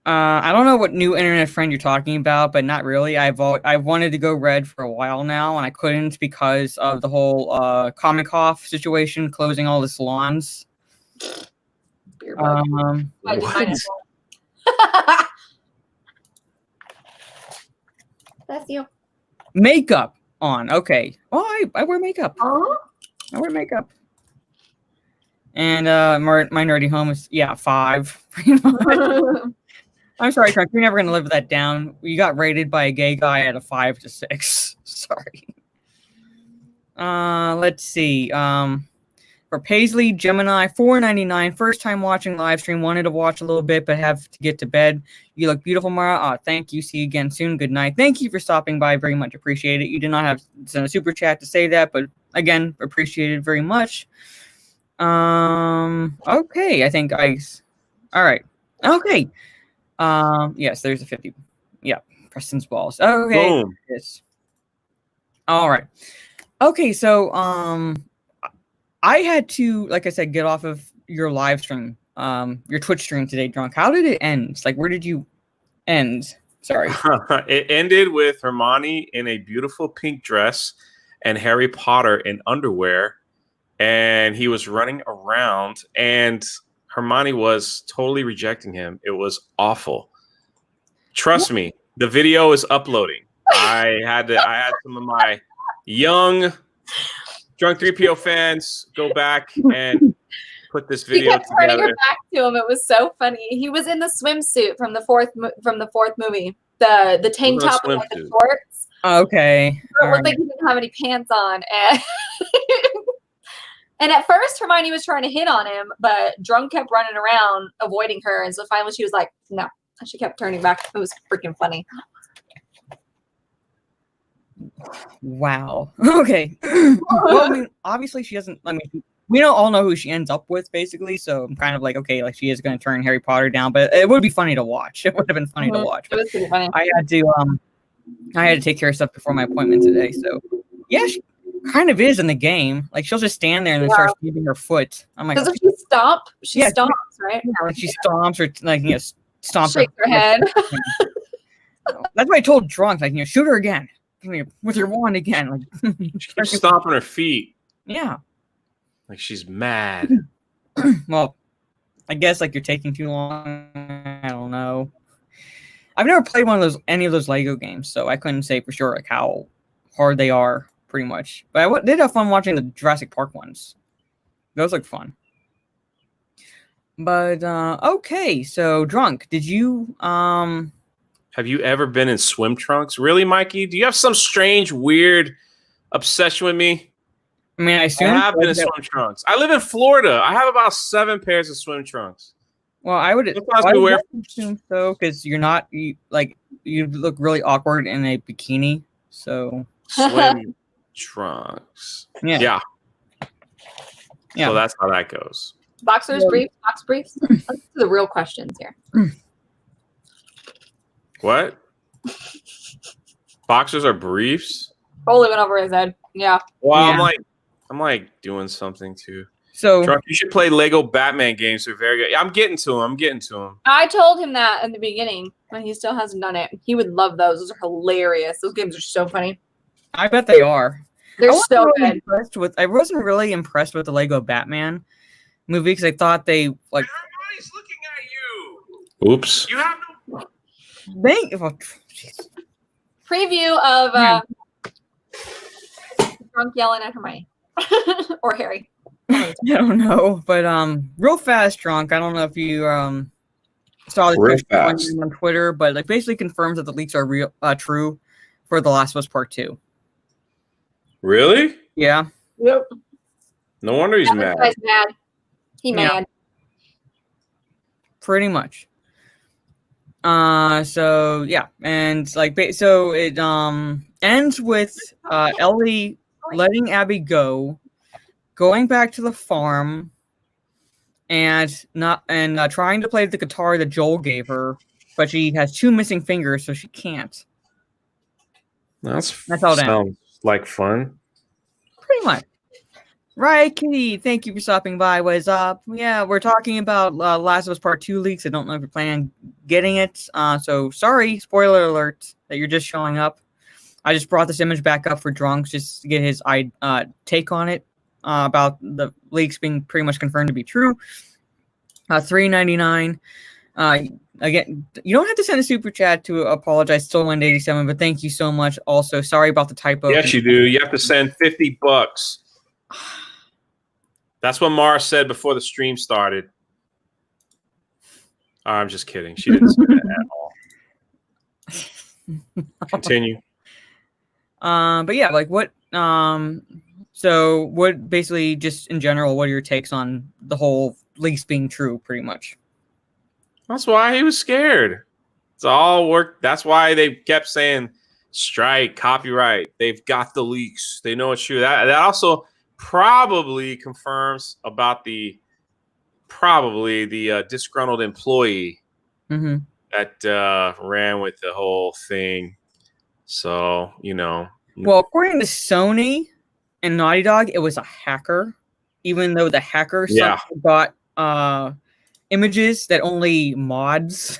I don't know what new internet friend you're talking about, but not really. I've wanted to go red for a while now, and I couldn't because of the whole Comic Cough situation, closing all the salons. Beer bug. I did mine as well. That's you. Makeup on. Okay. Well, I wear makeup. Oh. I wear makeup. And my nerdy home is 5. Pretty much. I'm sorry, Trunk. You're never gonna live that down. You got rated by a gay guy at a 5 to 6. Sorry. Let's see. For Paisley Gemini, $4.99. First time watching live stream. Wanted to watch a little bit, but have to get to bed. You look beautiful, Mara. Thank you. See you again soon. Good night. Thank you for stopping by. Very much appreciate it. You did not have to send a super chat to say that, but again, appreciated very much. Okay. I think all right. Okay. Yes, there's a 50. Yeah, Preston's balls. Okay. Boom. Yes. All right. Okay, so I had to, like I said, get off of your live stream, your Twitch stream today, Drunk. How did it end? Like, where did you end? Sorry. It ended with Hermione in a beautiful pink dress and Harry Potter in underwear, and he was running around, and Hermione was totally rejecting him. It was awful. Trust me, the video is uploading. I had some of my young Drunk 3PO fans go back and put this video kept turning together. her back to him. It was so funny. He was in the swimsuit from the fourth movie. The tank top and like the shorts. Okay. It looked like he didn't have any pants on, and and at first Hermione was trying to hit on him, but Drunk kept running around avoiding her, and so finally she was like, "No," and she kept turning back. It was freaking funny. Wow. Okay. Well, I mean, obviously she doesn't. I mean, we don't all know who she ends up with, basically. So I'm kind of like, okay, like she is going to turn Harry Potter down, but it would be funny to watch. It would have been funny to watch. It was pretty funny. I had to take care of stuff before my appointment today. So yeah, she kind of is in the game. Like she'll just stand there and then start stamping her foot. I'm like, doesn't she stomp? She stomps, right? Yeah, like she stomps or like stomps Shake her head. That's why I told Drunk, like, shoot her again with your wand again. Like She keeps stomping her feet. Yeah. Like she's mad. Well, I guess like you're taking too long. I don't know. I've never played any of those Lego games, so I couldn't say for sure like how hard they are, pretty much. But I did have fun watching the Jurassic Park ones. Those look fun. But okay, so Drunk, did you Have you ever been in swim trunks? Really, Mikey? Do you have some strange, weird obsession with me? I mean, I assume I have been in swim trunks. I live in Florida. I have about 7 pairs of swim trunks. Well, I would assume so, because you look really awkward in a bikini. So swim trunks. Yeah. So that's how that goes. Boxers, briefs, box briefs. Let's do the real questions here. What? Boxers are briefs? Totally went over his head. Yeah. Well, yeah. I'm like doing something too. So Drunk, you should play Lego Batman games. They're very good. I'm getting to him. I told him that in the beginning, but he still hasn't done it. He would love those. Those are hilarious. Those games are so funny. I bet they are. They're so good. I wasn't really impressed with the Lego Batman movie because I thought they like. Everybody's looking at you. Oops. You have no. Preview of Drunk yelling at Hermione or Harry. I don't know, but real fast, Drunk. I don't know if you saw this on Twitter, but like basically confirms that the leaks are true for The Last of Us Part 2. Really? Yeah. Yep. No wonder he's mad. Guy's mad. He mad. pretty much. So yeah, and like so it ends with Ellie letting Abby go, going back to the farm, and trying to play the guitar that Joel gave her, but she has 2 missing fingers, so she can't. That's all that. sounds like fun. Pretty much. Right, Kitty, thank you for stopping by. What is up? Yeah, we're talking about Last of Us Part 2 leaks. I don't know if you're planning on getting it. So sorry, spoiler alert, that you're just showing up. I just brought this image back up for Drunks just to get his take on it, about the leaks being pretty much confirmed to be true. $3.99. Again, you don't have to send a super chat to apologize. Still 187, but thank you so much. Also, sorry about the typo. Yes, you do. You have to send $50. That's what Mara said before the stream started. I'm just kidding. She didn't say that at all. Continue. But yeah, like what? So what? Basically, just in general, what are your takes on the whole leaks being true? Pretty much. That's why he was scared. It's all work. That's why they kept saying strike, copyright. They've got the leaks. They know it's true. That also probably confirms about the disgruntled employee that ran with the whole thing. So, you know. Well, according to Sony and Naughty Dog, it was a hacker, even though the hacker got images that only mods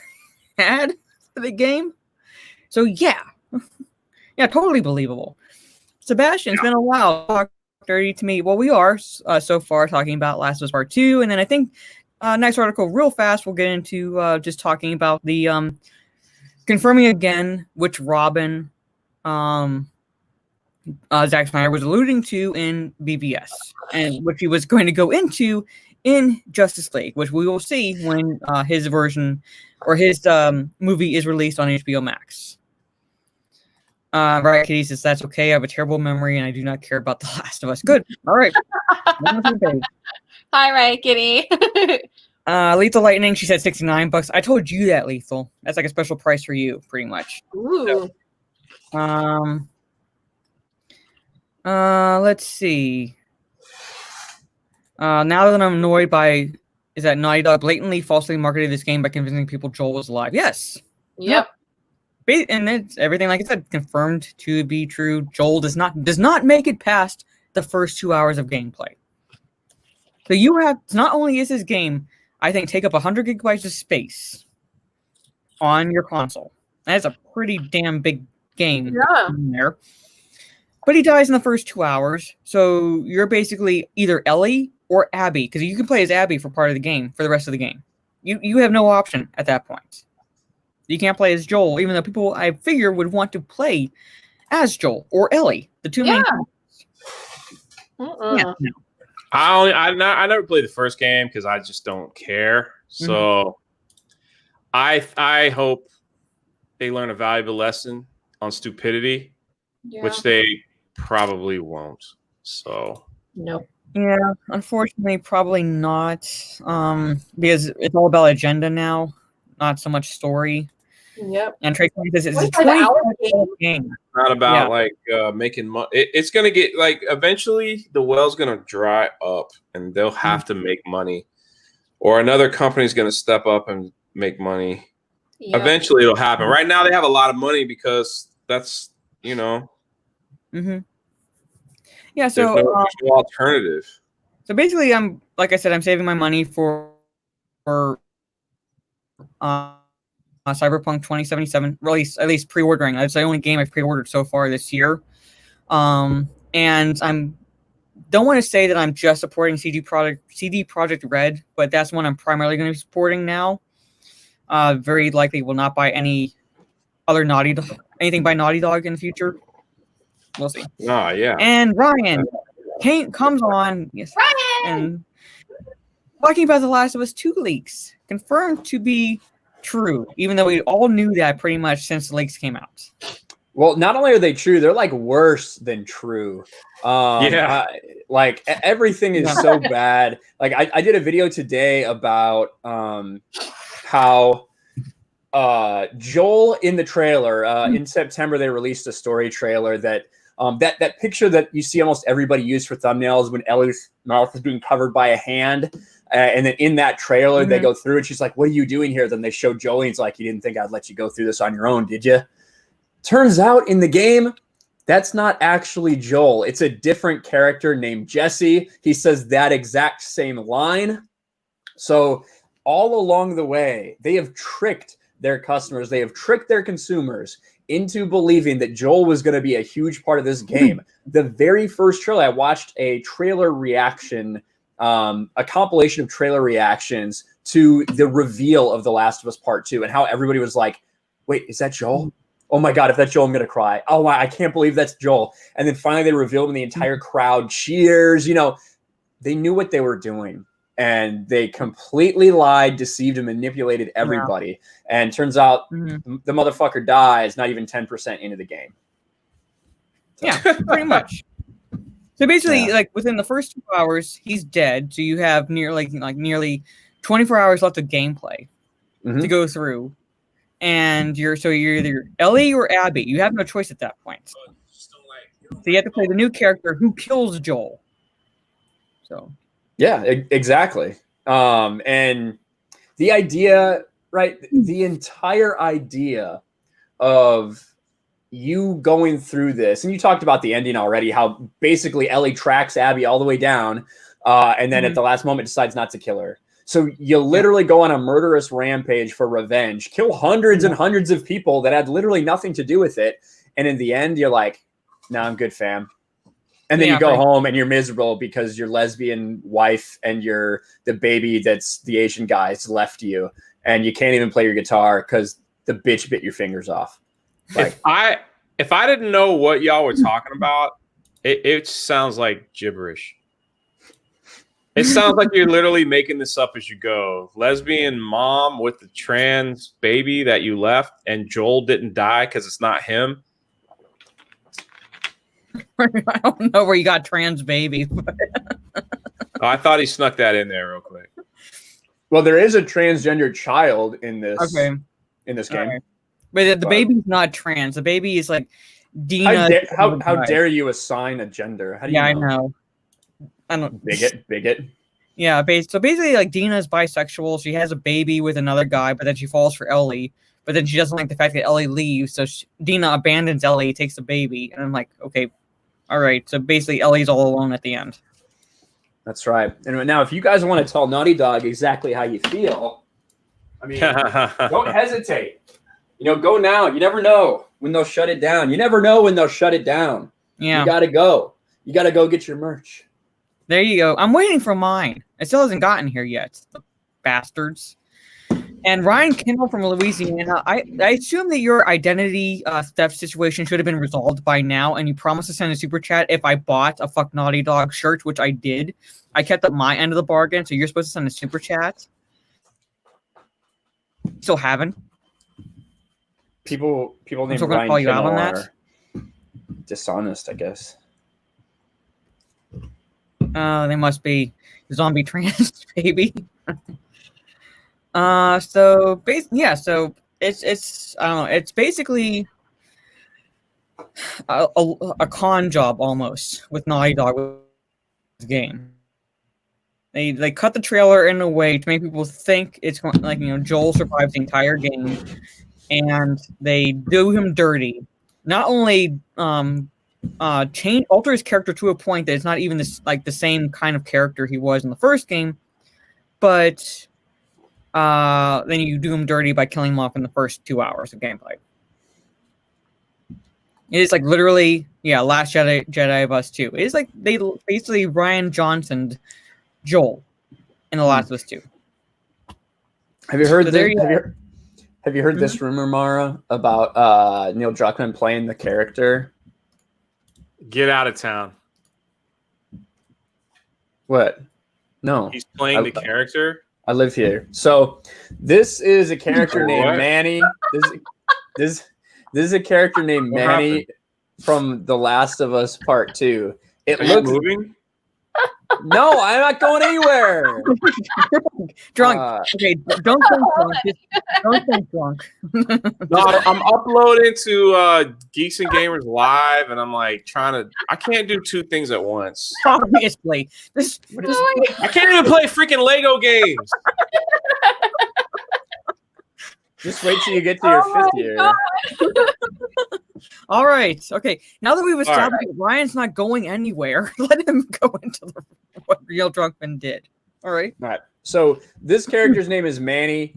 had for the game. So yeah, totally believable. Sebastian, it's been a while. Talk dirty to me. Well, we are so far talking about Last of Us Part 2, and then I think next article, real fast, we'll get into just talking about the confirming again which Robin Zack Snyder was alluding to in BBS, and which he was going to go into in Justice League, which we will see when his version or his movie is released on HBO Max. Right, Kitty says that's okay. I have a terrible memory and I do not care about The Last of Us. Good. All right. Hi, Right, Kitty. Lethal Lightning, she said $69. I told you that, Lethal. That's like a special price for you, pretty much. Ooh. Let's see. Now that I'm annoyed by is that Naughty Dog blatantly falsely marketed this game by convincing people Joel was alive. Yes. Yep. And it's everything, like I said, confirmed to be true. Joel does not make it past the first 2 hours of gameplay. So you have, not only is this game, I think, take up 100 gigabytes of space on your console. That's a pretty damn big game in there. But he dies in the first 2 hours, so you're basically either Ellie or Abby, because you can play as Abby for part of the game, for the rest of the game. You have no option at that point. You can't play as Joel, even though people, I figure, would want to play as Joel or Ellie, the two main characters. Yeah, no. I never played the first game because I just don't care. So I hope they learn a valuable lesson on stupidity, which they probably won't. So nope. Yeah, unfortunately, probably not. Because it's all about agenda now, not so much story. Yep. And Trey says it's a 20-hour game. It's not about making money. It's gonna get like eventually the well's gonna dry up, and they'll have to make money, or another company's gonna step up and make money. Yep. Eventually, it'll happen. Right now, they have a lot of money because that's Yeah. So there's no alternative. So basically, like I said, I'm saving my money for Cyberpunk 2077 release, at least pre-ordering. That's the only game I've pre-ordered so far this year. And don't want to say that I'm just supporting CD Projekt Red, but that's one I'm primarily going to be supporting now. Very likely will not buy any other anything by Naughty Dog in the future. We'll see. Oh, yeah. And Ryan comes on, and talking about The Last of Us 2 leaks, confirmed to be true, even though we all knew that pretty much since the leaks came out. Well, not only are they true, they're like worse than true. Like everything is so bad. Like I did a video today about how Joel in the trailer in September they released a story trailer that that picture that you see almost everybody use for thumbnails when Ellie's mouth is being covered by a hand, and then in that trailer they go through and she's like, "What are you doing here?" Then they show Joel and he's like, "You didn't think I'd let you go through this on your own, did you?" Turns out in the game, that's not actually Joel. It's a different character named Jesse. He says that exact same line. So all along the way, they have tricked their customers. They have tricked their consumers into believing that Joel was going to be a huge part of this game. The very first trailer, I watched a trailer reaction, a compilation of trailer reactions to the reveal of The Last of Us Part 2 and how everybody was like, wait, is that Joel? Oh my God, if that's Joel, I'm going to cry. Oh, I can't believe that's Joel. And then finally they revealed and the entire crowd cheers. You know, they knew what they were doing. And they completely lied, deceived, and manipulated everybody. Yeah. And turns out the motherfucker dies not even 10% into the game. So. Yeah, pretty much. So basically, like within the first 2 hours, he's dead. So you have nearly 24 hours left of gameplay to go through, and you're either Ellie or Abby. You have no choice at that point. So you have to play the new character who kills Joel. So. Yeah, exactly. And the idea, right? The entire idea of you going through this, and you talked about the ending already, how basically Ellie tracks Abby all the way down, and then at the last moment decides not to kill her. So you literally go on a murderous rampage for revenge, kill hundreds and hundreds of people that had literally nothing to do with it. And in the end, you're like, nah, I'm good, fam. And then you go home and you're miserable because your lesbian wife and the baby that's the Asian guy's left you, and you can't even play your guitar because the bitch bit your fingers off. Like, if I didn't know what y'all were talking about, it sounds like gibberish. It sounds like you're literally making this up as you go. Lesbian mom with the trans baby that you left, and Joel didn't die because it's not him. I don't know where you got trans baby. I thought he snuck that in there real quick. Well, there is a transgender child in this game. Right. But the baby's not trans. The baby is like Dina. How dare you assign a gender? How do you know? I know. I don't. Bigot. Yeah, so basically, like, Dina's bisexual. She has a baby with another guy, but then she falls for Ellie. But then she doesn't like the fact that Ellie leaves, so Dina abandons Ellie, takes the baby, and I'm like, okay, all right. So basically, Ellie's all alone at the end. That's right. And now, if you guys want to tell Naughty Dog exactly how you feel, I mean, don't hesitate. You know, go now. You never know when they'll shut it down. You never know when they'll shut it down. Yeah. You got to go. You got to go get your merch. There you go. I'm waiting for mine. It still hasn't gotten here yet. The bastards. And Ryan Kendall from Louisiana, I assume that your identity theft situation should have been resolved by now, and you promised to send a super chat if I bought a Fuck Naughty Dog shirt, which I did. I kept up my end of the bargain, so you're supposed to send a super chat. Still haven't. People named still gonna Ryan call you Kendall out on that? are dishonest, I guess. They must be zombie trans baby. So it's I don't know. It's basically a con job almost with Naughty Dog with the game. They cut the trailer in a way to make people think it's going, like, you know, Joel survives the entire game, and they do him dirty. Not only alter his character to a point that it's not even the same kind of character he was in the first game, but then you do him dirty by killing him off in the first 2 hours of gameplay. It is like literally, Last Jedi of Us 2. It is like they basically Ryan Johnsoned Joel in The Last of Us 2. Have you heard have you heard this rumor, Mara, about Neil Druckmann playing the character? Get out of town. What? No. He's playing the character? I live here. So this is a character named Manny. This is a character named Manny from The Last of Us Part 2. Are you moving? No, I'm not going anywhere. Drunk. Okay, don't think drunk. Just don't think drunk. No, I'm uploading to Geeks and Gamers Live, and I'm like I can't do two things at once. Obviously. I can't even play freaking Lego games. Just wait till you get to your fifth year. All right. Okay. Now that we've established that Ryan's not going anywhere, let him go into what Real Drunkman did. All right. All right. So this character's name is Manny.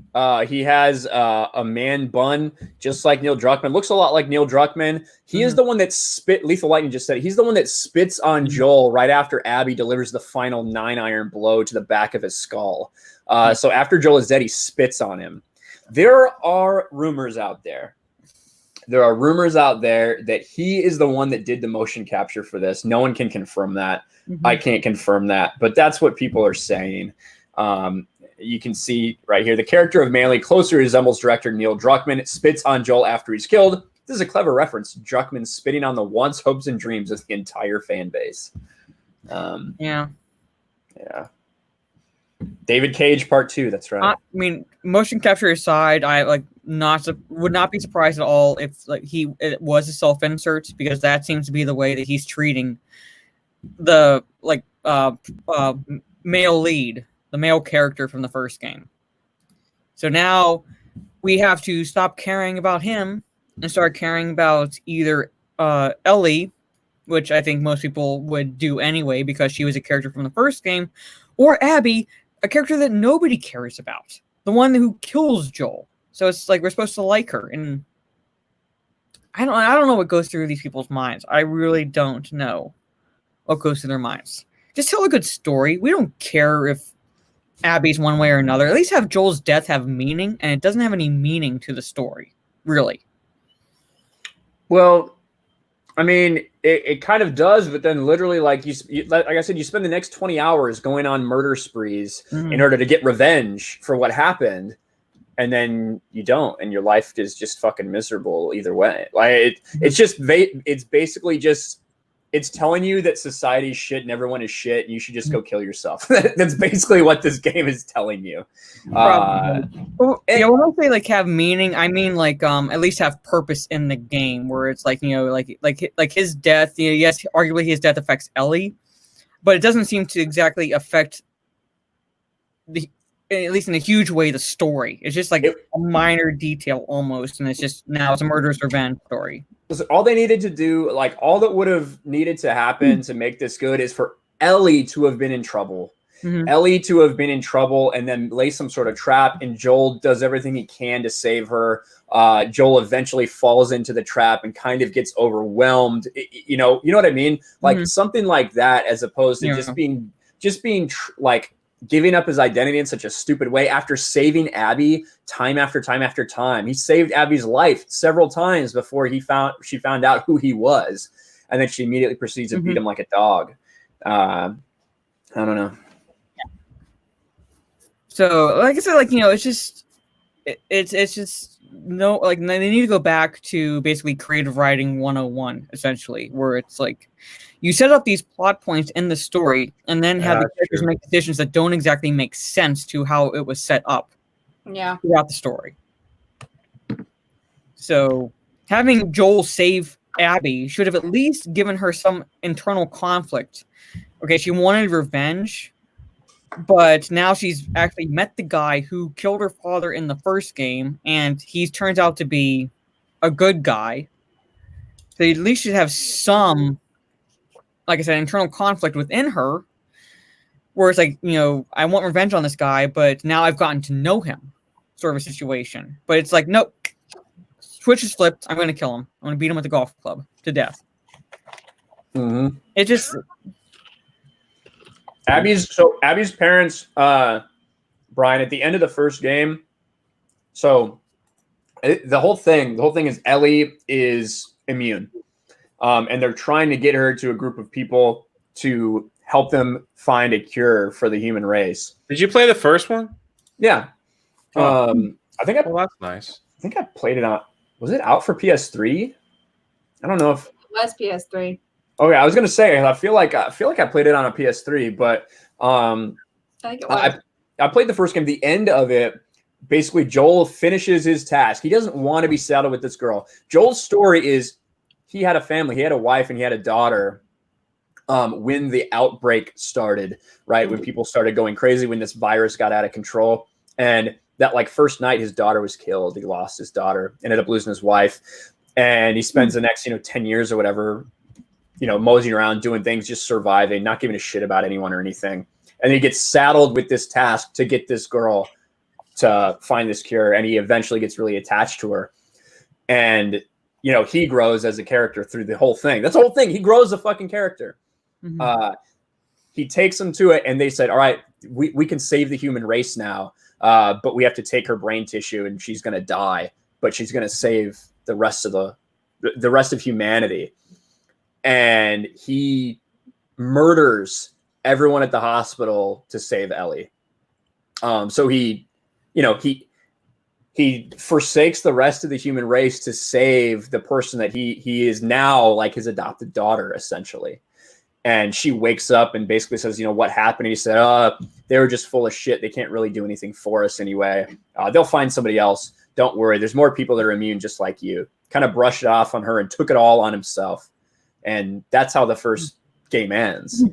He has a man bun, just like Neil Druckmann. Looks a lot like Neil Druckmann. He is the one that Lethal Lightning just said it. He's the one that spits on Joel right after Abby delivers the final 9-iron blow to the back of his skull. So after Joel is dead, he spits on him. There are rumors out there. That he is the one that did the motion capture for this. No one can confirm that. I can't confirm that, but that's what people are saying. You can see right here, the character of Manley closely resembles director Neil Druckmann. It spits on Joel after he's killed. This is a clever reference. Druckmann spitting on the wants, hopes, and dreams of the entire fan base. Yeah. David Cage Part 2. That's right. I mean, motion capture aside, I would not be surprised at all if it was a self insert, because that seems to be the way that he's treating the male lead, the male character from the first game. So now we have to stop caring about him and start caring about either Ellie, which I think most people would do anyway because she was a character from the first game, or Abby, a character that nobody cares about, the one who kills Joel. So it's like we're supposed to like her, and I don't know what goes through these people's minds. I really don't know what goes through their minds. Just tell a good story. We don't care if Abby's one way or another. At least have Joel's death have meaning, and it doesn't have any meaning to the story, really. Well, I mean, it kind of does, but then literally, like I said, you spend the next 20 hours going on murder sprees in order to get revenge for what happened, and then you don't, and your life is just fucking miserable either way. Like it's basically just it's telling you that society's shit and everyone is shit, and you should just go kill yourself. That's basically what this game is telling you. When I say have meaning, I mean at least have purpose in the game, where it's like his death. Yes, arguably his death affects Ellie, but it doesn't seem to exactly affect at least in a huge way, the story. It's just a minor detail almost, and it's just now it's a murderous revenge story. All they needed to do, all that would have needed to happen to make this good is for Ellie to have been in trouble. Ellie to have been in trouble and then lay some sort of trap, and Joel does everything he can to save her. Joel eventually falls into the trap and kind of gets overwhelmed. You know what I mean? Something like that, as opposed to just being giving up his identity in such a stupid way after saving Abby time after time after time. He saved Abby's life several times before she found out who he was, and then she immediately proceeds to beat him like a dog. I don't know. So, like I said, it's just no, they need to go back to basically creative writing 101, essentially, where it's you set up these plot points in the story and then have the characters make decisions that don't exactly make sense to how it was set up throughout the story. So having Joel save Abby should have at least given her some internal conflict. Okay, she wanted revenge, but now she's actually met the guy who killed her father in the first game, and he turns out to be a good guy. So at least should have some, like I said, internal conflict within her, where it's I want revenge on this guy, but now I've gotten to know him, sort of a situation. But it's nope, switch is flipped. I'm going to kill him. I'm going to beat him with a golf club to death. It just Abby's parents, Brian, at the end of the first game. So the whole thing is Ellie is immune. And they're trying to get her to a group of people to help them find a cure for the human race. Did you play the first one? Yeah. I think that's nice. I think I played it on. Was it out for PS3? I don't know if it was PS3. Okay, I was gonna say I feel like I played it on a PS3, but I think it was. I played the first game. The end of it, basically, Joel finishes his task. He doesn't want to be saddled with this girl. Joel's story is he had a family, he had a wife, and he had a daughter. When the outbreak started, right, when people started going crazy, when this virus got out of control, and that like first night, his daughter was killed. He lost his daughter, ended up losing his wife, and he spends the next 10 years or whatever, moseying around doing things, just surviving, not giving a shit about anyone or anything. And he gets saddled with this task to get this girl to find this cure. And he eventually gets really attached to her. And, he grows as a character through the whole thing. That's the whole thing. He grows a fucking character. Mm-hmm. He takes them to it and they said, all right, we can save the human race now. But we have to take her brain tissue and she's going to die, but she's going to save the rest of the rest of humanity. And he murders everyone at the hospital to save Ellie. So he forsakes the rest of the human race to save the person that he is now like his adopted daughter, essentially. And she wakes up and basically says, what happened? And he said, they were just full of shit. They can't really do anything for us anyway. They'll find somebody else. Don't worry. There's more people that are immune just like you. Kind of brushed it off on her and took it all on himself. And that's how the first game ends.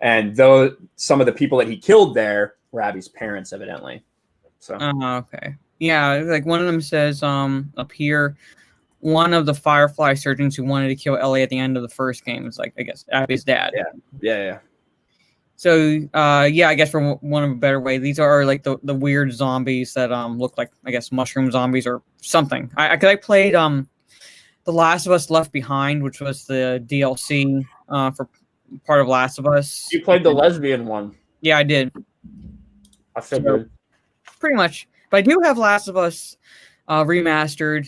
And though some of the people that he killed there were Abby's parents, evidently. So okay. Yeah, like one of them says up here, one of the Firefly surgeons who wanted to kill Ellie at the end of the first game is like, I guess, Abby's dad. Yeah. So I guess for one of a better way, these are like the weird zombies that look like, I guess, mushroom zombies or something. I played The Last of Us Left Behind, which was the DLC for part of Last of Us. You played the lesbian one. Yeah, I did. I figured. Pretty much. But I do have Last of Us remastered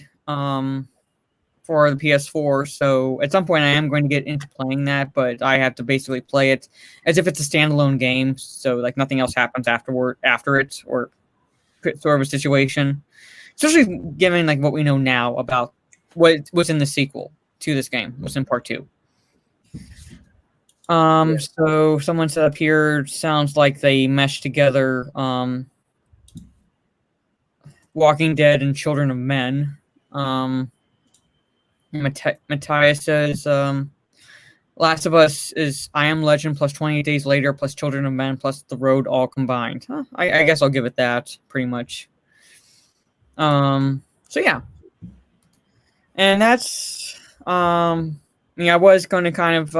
for the PS4, so at some point I am going to get into playing that, but I have to basically play it as if it's a standalone game, so like nothing else happens after it, or sort of a situation. Especially given like what we know now about what's in the sequel to this game, what's in part 2. So someone said up here, sounds like they meshed together Walking Dead and Children of Men. Matthias says Last of Us is I Am Legend plus 28 Days Later plus Children of Men plus The Road all combined. I guess I'll give it that, pretty much. So yeah. And that's I was going to kind of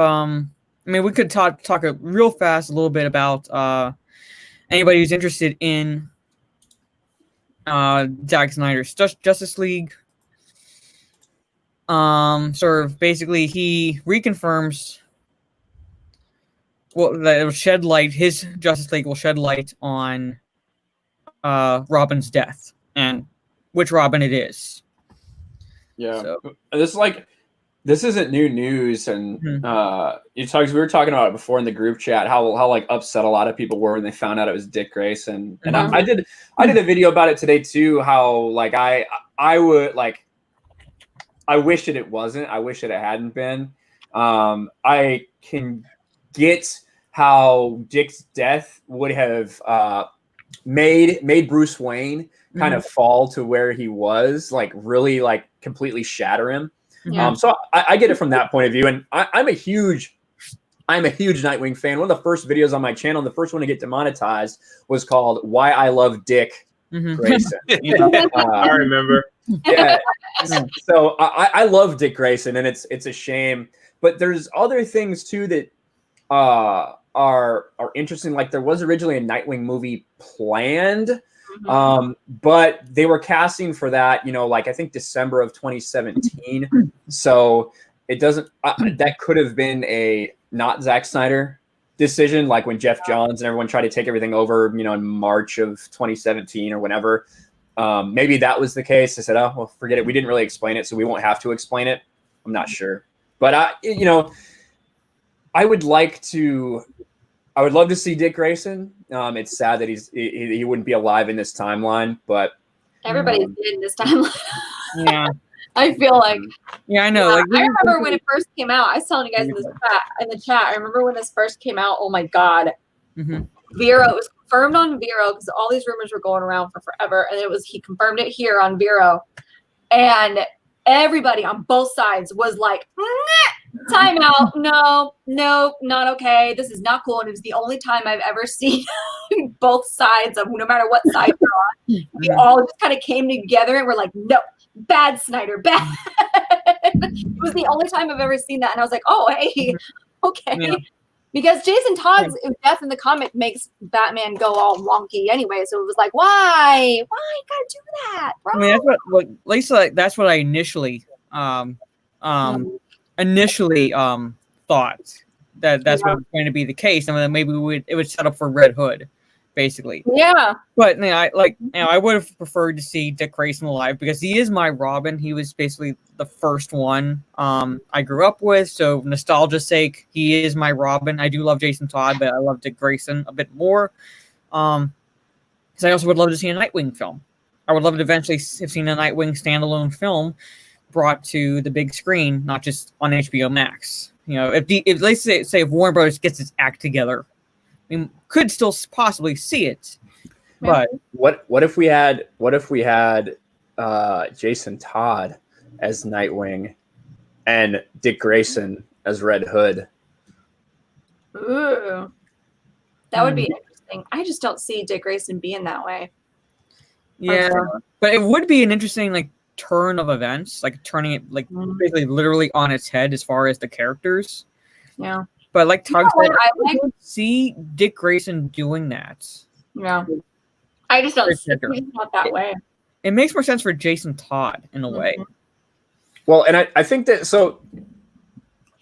we could talk real fast a little bit about anybody who's interested in Zack Snyder's Justice League. Sort of basically he reconfirms that it will shed light, his Justice League will shed light on Robin's death and which Robin it is. Yeah. So. This isn't new news, and we were talking about it before in the group chat how like upset a lot of people were when they found out it was Dick Grayson. And I did a video about it today too, how like I would like I wish that it wasn't. I wish that it hadn't been. I can get how Dick's death would have made Bruce Wayne kind of fall to where he was, like really like completely shatter him. Yeah. So I get it from that point of view, and I'm a huge Nightwing fan. One of the first videos on my channel, the first one to get demonetized, was called "Why I Love Dick Grayson." I remember. Yeah. So I love Dick Grayson, and it's a shame. But there's other things too that are interesting. Like there was originally a Nightwing movie planned. But they were casting for that, like I think December of 2017. So it doesn't, that could have been a not Zack Snyder decision, like when Jeff Johns and everyone tried to take everything over, in March of 2017 or whenever. Maybe that was the case. I said, oh, well, forget it. We didn't really explain it, so we won't have to explain it. I'm not sure. But I would love to see Dick Grayson. It's sad that he wouldn't be alive in this timeline, but everybody's dead in this timeline. Yeah. I feel like. Yeah, I know. Yeah, Like I remember when it first came out. I was telling you guys in the chat. I remember when this first came out. Oh my god, Mhm. Vero. It was confirmed on Vero because all these rumors were going around for forever, and he confirmed it here on Vero, and everybody on both sides was like, "Nah, time out, no, not okay. This is not cool." And it was the only time I've ever seen both sides of no matter what side you're on. We all just kind of came together and were like, no, bad Snyder, bad. It was the only time I've ever seen that. And I was like, oh, hey, okay. Yeah. Because Jason Todd's death in the comic makes Batman go all wonky anyway. So it was like, why? You gotta do that, bro? I mean, that's what Lisa. That's what I initially, thought that's what was going to be the case, and then maybe it would set up for Red Hood, basically. Yeah. But I would have preferred to see Dick Grayson alive because he is my Robin. He was basically the first one I grew up with, so nostalgia's sake, he is my Robin. I do love Jason Todd, but I love Dick Grayson a bit more. Because I also would love to see a Nightwing film. I would love to eventually have seen a Nightwing standalone film brought to the big screen, not just on HBO Max. You know, if let's say if Warner Brothers gets its act together, I mean, could still possibly see it. But what if we had Jason Todd as Nightwing and Dick Grayson as Red Hood? Ooh, that would be interesting. I just don't see Dick Grayson being that way. Yeah, but it would be an interesting turn of events, turning it basically literally on its head as far as the characters. Yeah. But like Tug said, I could see Dick Grayson doing that. Yeah. I just don't see it not that way. It makes more sense for Jason Todd in a way. Well, and I think that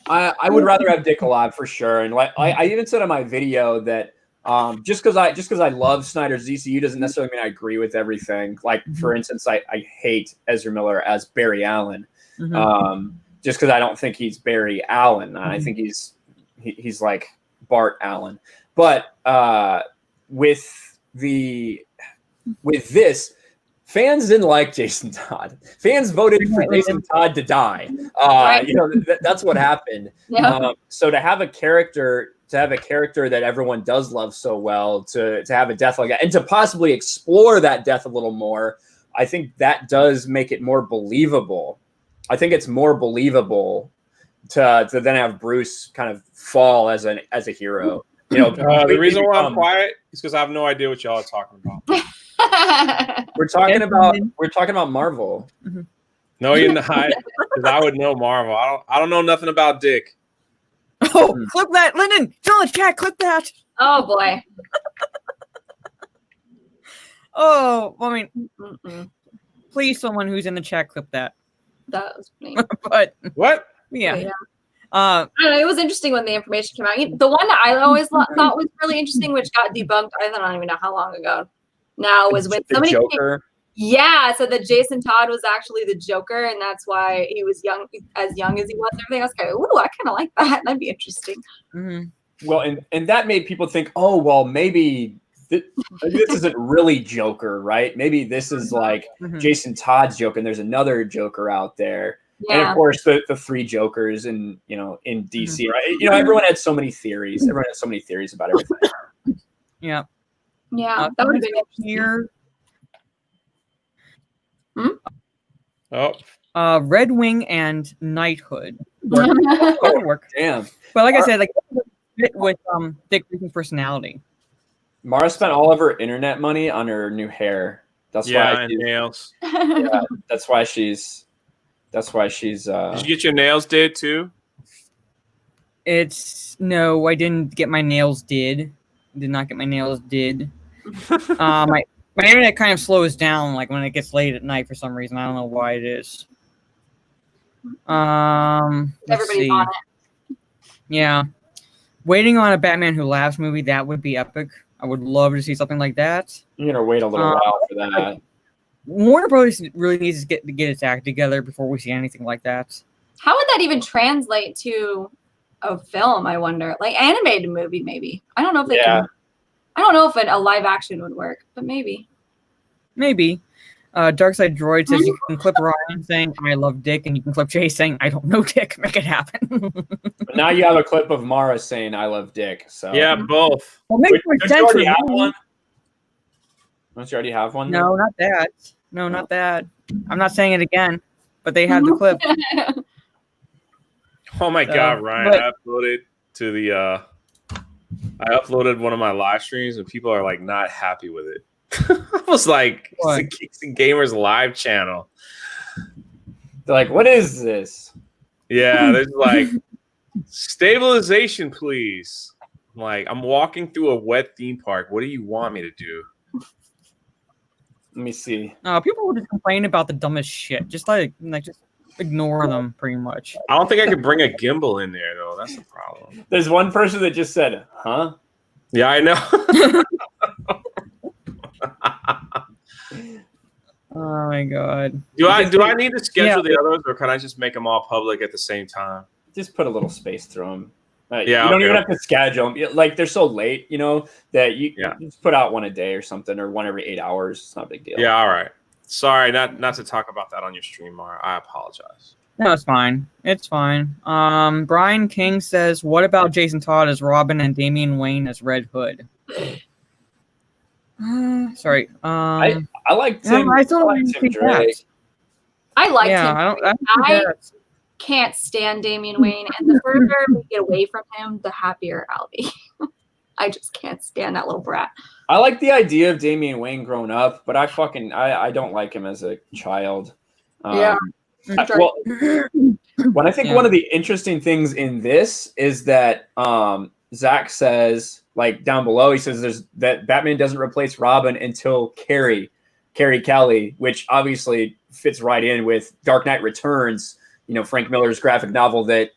I would rather have Dick alive for sure. And I even said in my video that just because I love Snyder's DCU doesn't necessarily mean I agree with everything. Like for instance, I hate Ezra Miller as Barry Allen, just because I don't think he's Barry Allen. I think he's like Bart Allen. But with this, fans didn't like Jason Todd. Fans voted for Jason Todd to die. Right. That's what happened. Yeah. So to have a character that everyone does love so well, to have a death like that, and to possibly explore that death a little more, I think that does make it more believable. I think it's more believable to then have Bruce kind of fall as a hero. The reason why I'm quiet is because I have no idea what y'all are talking about. We're talking about Marvel. No, you're not. Because I would know Marvel. I don't know nothing about Dick. Oh, clip that, Lyndon! Tell the chat, clip that. Oh boy. Oh, I mean, please, someone who's in the chat, clip that. That was funny. But what? Yeah. I don't know, it was interesting when the information came out. The one that I always thought was really interesting, which got debunked, I don't even know how long ago now, was when somebody Joker. said that Jason Todd was actually the Joker, and that's why he was young as he was and everything. I was kind of, ooh, I kind of like that. That'd be interesting. Well, and that made people think, oh, well, maybe this isn't really Joker, right? Maybe this is like Jason Todd's Joker, and there's another Joker out there. Yeah. And of course, the three Jokers in DC, right? Everyone had so many theories. Everyone had so many theories about everything. Yeah. Yeah, that would have been here. Red Wing and Knighthood would work. Damn. But like I said, fit with Dick Grayson's personality. Mara spent all of her internet money on her new hair. That's why and nails. Yeah, that's why she's. Did you get your nails did too? No, I didn't get my nails did. Did not get my nails did. My internet kind of slows down when it gets late at night for some reason. I don't know why it is. Everybody's on it. Yeah. Waiting on a Batman Who Laughs movie, that would be epic. I would love to see something like that. You're gonna wait a little while for that. Warner Brothers really needs to get its act together before we see anything like that. How would that even translate to a film? I wonder, animated movie, maybe. I don't know if they can. I don't know if a live action would work, but maybe. Maybe. Darkside Droid says you can clip Ryan saying I love Dick, and you can clip Jay saying I don't know Dick. Make it happen. But now you have a clip of Mara saying I love Dick. So Yeah, both. Well, makes more Don't you sense already for have me. one? Don't you already have one? No, not that. No, not that. I'm not saying it again, but they have the clip. Oh my God, Ryan! but- I uploaded to the. I uploaded one of my live streams, and people are like not happy with it. I was like, it's What? a Geeks and Gamers live channel. They're like, what is this? Yeah, there's like stabilization, please. I'm like, I'm walking through a wet theme park. What do you want me to do? Let me see. People will just complain about the dumbest shit. Just just ignore them, pretty much. I don't think I could bring a gimbal in there though. That's the problem. There's one person that just said, huh? Yeah, I know. Oh my god. Do I need to schedule the others, or can I just make them all public at the same time? Just put a little space through them. Yeah, you don't even have to schedule them. Like they're so late, that you just put out one a day or something, or one every 8 hours. It's not a big deal. Yeah, all right. Sorry, not to talk about that on your stream, Mara. I apologize. No, it's fine. It's fine. Brian King says, "What about Jason Todd as Robin and Damian Wayne as Red Hood?" Sorry. I like Tim. I don't like Tim Drake. I like yeah, him. I Can't stand Damian Wayne, and the further we get away from him, the happier I'll be. I just can't stand that little brat. I like the idea of Damian Wayne growing up, but I don't like him as a child. Yeah. Well, what I think one of the interesting things in this is that Zach says, like down below, he says that Batman doesn't replace Robin until Carrie Kelly, which obviously fits right in with Dark Knight Returns, Frank Miller's graphic novel that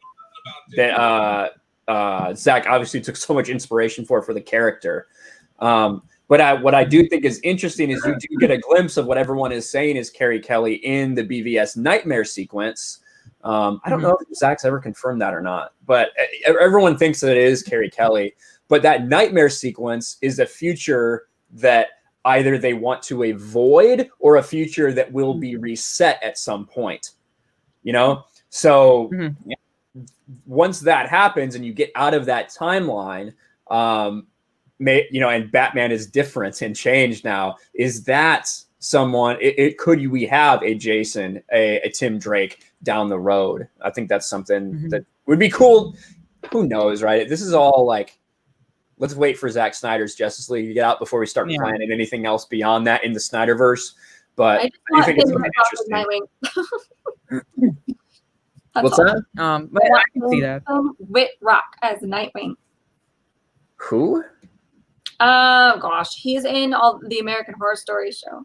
Zach obviously took so much inspiration for the character. But what I do think is interesting is you do get a glimpse of what everyone is saying is Carrie Kelly in the BVS Nightmare sequence. I don't know if Zach's ever confirmed that or not, but everyone thinks that it is Carrie Kelly. But that Nightmare sequence is a future that either they want to avoid or a future that will be reset at some point. So once that happens and you get out of that timeline, and Batman is different and changed now, is that someone, could we have a Jason, a Tim Drake down the road? I think that's something that would be cool. Who knows, right? This is all like, let's wait for Zack Snyder's Justice League to get out before we start planning anything else beyond that in the Snyderverse. But I think it's interesting. What's that? But I can see that. Whit Rock as Nightwing. Who? Oh gosh, he's in all the American Horror Story show.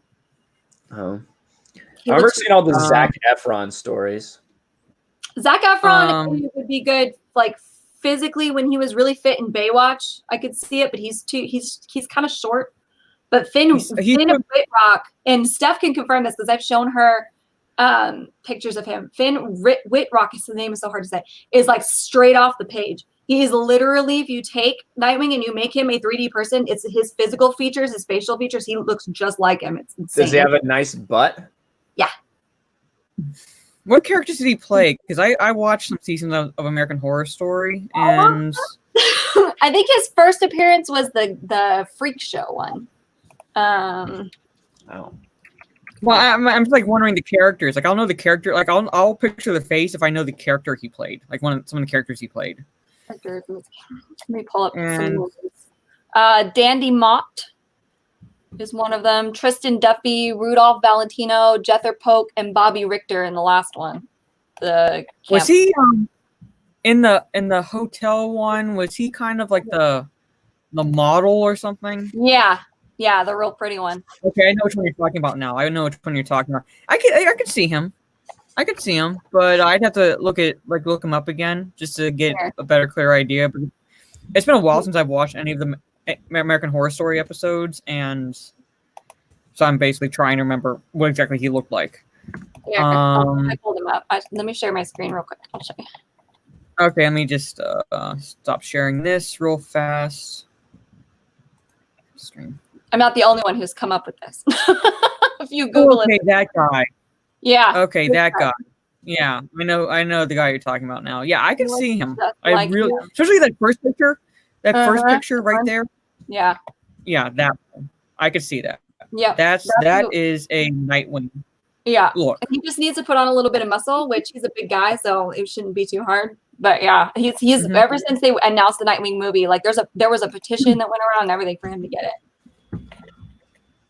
Oh, I've never seen all the Zac Efron stories. Zac Efron would be good, like physically when he was really fit in Baywatch. I could see it, but he's kind of short. But Finn Whitrock, and Steph can confirm this because I've shown her pictures of him. Finn Whitrock, his name is so hard to say, is like straight off the page. He is literally, if you take Nightwing and you make him a 3D person, it's his physical features, his facial features. He looks just like him. It's insane. Does he have a nice butt? Yeah. What characters did he play? Because I watched some seasons of American Horror Story, and I think his first appearance was the Freak Show one. Oh. Well, I'm just like wondering the characters. Like I'll know the character. Like I'll picture the face if I know the character he played. Like some of the characters he played. Let me pull up some movies. Dandy Mott is one of them. Tristan Duffy, Rudolph Valentino, Jethro Polk, and Bobby Richter in the last one. Was he in the hotel one? Was he kind of like the model or something? Yeah, the real pretty one. Okay, I know which one you're talking about now. I know which one you're talking about. I could see him. I could see him, but I'd have to look him up again just to get a better, clear idea. But it's been a while since I've watched any of the American Horror Story episodes, and so I'm basically trying to remember what exactly he looked like. Yeah, I pulled him up. Let me share my screen real quick. I'll show you. Okay, let me just stop sharing this real fast. Stream. I'm not the only one who's come up with this. if you Google okay, it. that guy. Yeah. Okay, this that guy. Yeah, I know the guy you're talking about now. Yeah, I can He looks see him. just I like really, him. especially that first picture. That first Uh-huh. picture right there. Yeah. Yeah, that one. I could see that. Yeah. That is a Nightwing Yeah. look. And he just needs to put on a little bit of muscle, which he's a big guy, so it shouldn't be too hard. But yeah, he's Mhm. ever since they announced the Nightwing movie, like there was a petition that went around and everything for him to get it.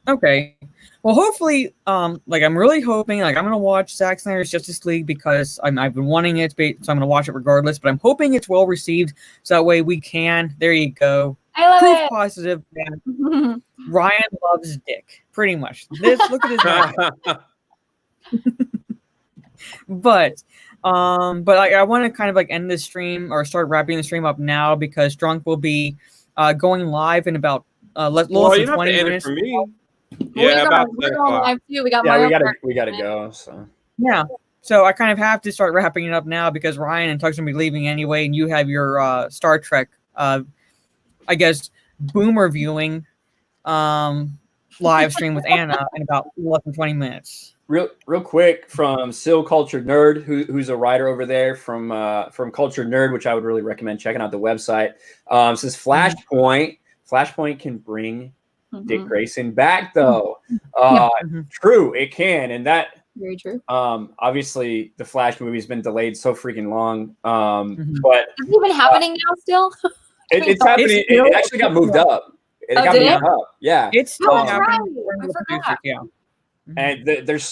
Okay. Well, hopefully, like I'm really hoping, like I'm gonna watch Zack Snyder's Justice League because I've been wanting it, so I'm gonna watch it regardless. But I'm hoping it's well received, so that way we can. There you go. I love Proof it. positive that Ryan loves Dick. Pretty much. Look at his mouth. But I want to kind of like end this stream or start wrapping the stream up now because Drunk will be going live in about less Well, than you don't have 20 to end it minutes. for me. We're Yeah, about 10 going o'clock. live too. We got Yeah, Mario we gotta Kart. go. So Yeah. So I kind of have to start wrapping it up now because Ryan and Tug's gonna be leaving anyway, and you have your Star Trek, I guess, boomer viewing live stream with Anna in about less than 20 minutes. real quick from Sil Cultured Nerd, who's a writer over there from Cultured Nerd, which I would really recommend checking out the website. Says Flashpoint. Flashpoint can bring Dick Grayson back though. True, it can, and that Very true. obviously the Flash movie's been delayed so freaking long. Mhm. But Is it even happening now still? it's happening. It actually got moved up. It got did moved up. Yeah. It's still Oh, that's happening. right. I with the forgot. producers, yeah. And there's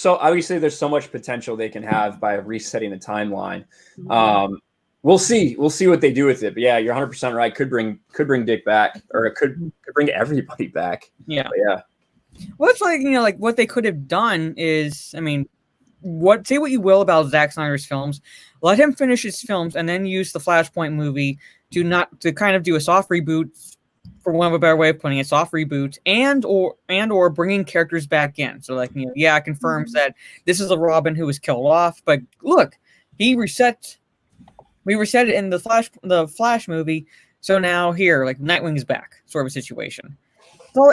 so much potential they can have by resetting the timeline. We'll see what they do with it. But yeah, you're 100% right. Could bring Dick back, or it could bring everybody back. Yeah. But yeah. Well, it's like, like what they could have done is, I mean, say what you will about Zack Snyder's films, let him finish his films and then use the Flashpoint movie to kind of do a soft reboot, for one of a better way of putting it, soft reboot, and or bringing characters back in. So like, it confirms that this is a Robin who was killed off, but look, we reset it in the Flash movie, so now here, like, Nightwing is back, sort of a situation.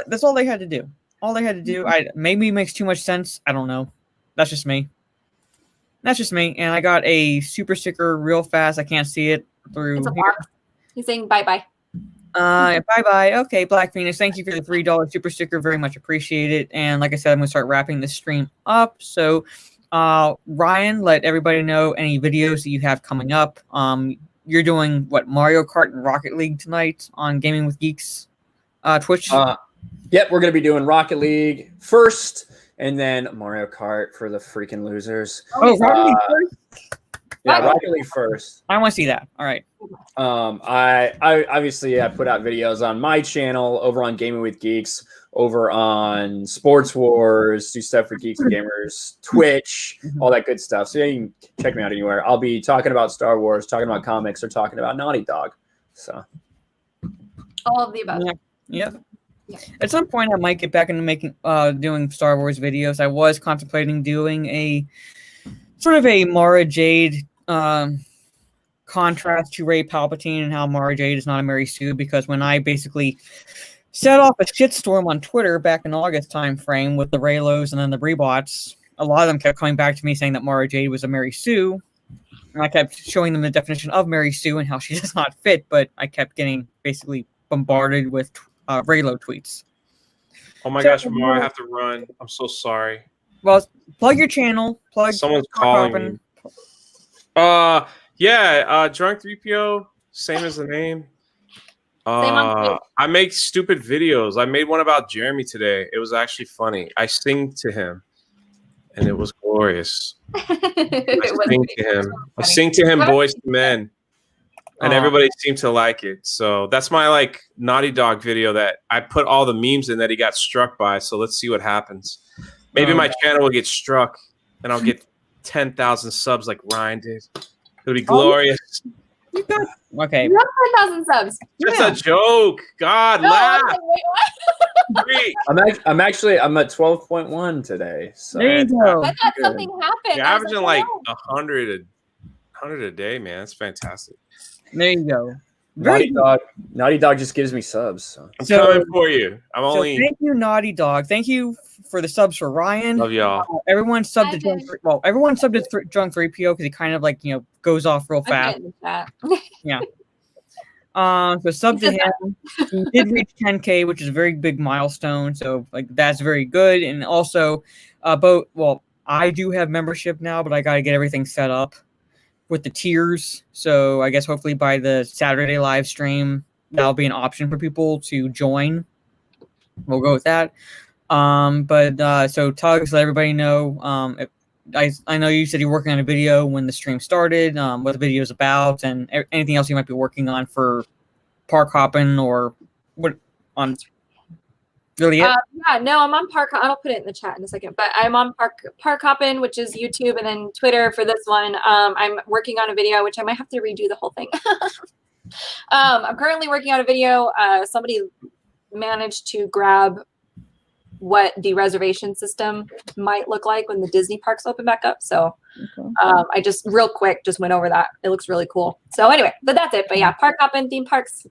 That's all they had to do. All they had to do. Maybe it makes too much sense. I don't know. That's just me. And I got a super sticker real fast. I can't see it through It's a here. box. He's saying bye-bye. Bye-bye. Okay, Black Phoenix, thank you for the $3 super sticker. Very much appreciated. And like I said, I'm going to start wrapping this stream up. So, Ryan, let everybody know any videos that you have coming up. You're doing, Mario Kart and Rocket League tonight on Gaming with Geeks Twitch? Yep, we're going to be doing Rocket League first, and then Mario Kart for the freaking losers. Oh, Rocket League first? Yeah, Rocket League first. I want to see that. All right. I obviously put out videos on my channel, over on Gaming with Geeks, over on Sports Wars, do stuff for Geeks and Gamers, Twitch, all that good stuff. So yeah, you can check me out anywhere. I'll be talking about Star Wars, talking about comics, or talking about Naughty Dog. So All of the above. Yep. At some point, I might get back into doing Star Wars videos. I was contemplating doing a sort of a Mara Jade contrast to Rey Palpatine, and how Mara Jade is not a Mary Sue, because when I basically set off a shitstorm on Twitter back in August timeframe with the Raylos and then the Brebots, a lot of them kept coming back to me saying that Mara Jade was a Mary Sue, and I kept showing them the definition of Mary Sue and how she does not fit, but I kept getting basically bombarded with Raylo tweets. Oh my gosh, Amar, I have to run. I'm so sorry. Well, plug your channel. Someone's calling me. Drunk 3PO, same as the name. I make stupid videos. I made one about Jeremy today. It was actually funny. I sing to him, and it was glorious. I sing to him, boys to men. And everybody seemed to like it. So that's my Naughty Dog video that I put all the memes in that he got struck by. So let's see what happens. Maybe my channel will get struck and I'll get 10,000 subs like Ryan did. It'll be glorious. Okay. You have 10,000 subs. Just a joke. God, laugh. Wait, what? I'm at 12.1 today. So There you go. I thought something happened. You're averaging 100 a day, man. That's fantastic. There you go. Very Naughty Dog just gives me subs. So. I'm coming for you. Thank you, Naughty Dog. Thank you for the subs for Ryan. Love y'all. Everyone subbed to Drunk. Well, everyone subbed to Drunk 3PO because he kind of like goes off real fast. Yeah. So sub to him. He did reach 10K, which is a very big milestone. So like that's very good. And also, I do have membership now, but I got to get everything set up with the tiers. So I guess hopefully by the Saturday live stream, that'll be an option for people to join. We'll go with that. So Tugs, let everybody know. I know you said you're working on a video when the stream started, what the video is about, and anything else you might be working on for park hopping or what on. Really? I'm on Park. I'll put it in the chat in a second. But I'm on Park Hoppin', which is YouTube, and then Twitter for this one. I'm working on a video, which I might have to redo the whole thing. I'm currently working on a video. Somebody managed to grab what the reservation system might look like when the Disney parks open back up. So I just real quick just went over that. It looks really cool. So anyway, but that's it. But yeah, Park Hoppin', theme parks.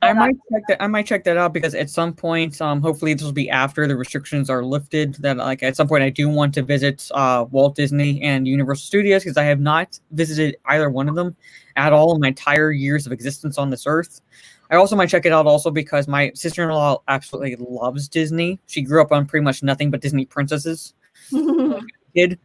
I might check that out because at some point, hopefully this will be after the restrictions are lifted. That like at some point I do want to visit Walt Disney and Universal Studios because I have not visited either one of them at all in my entire years of existence on this earth. I also might check it out also because my sister-in-law absolutely loves Disney. She grew up on pretty much nothing but Disney princesses. Kid,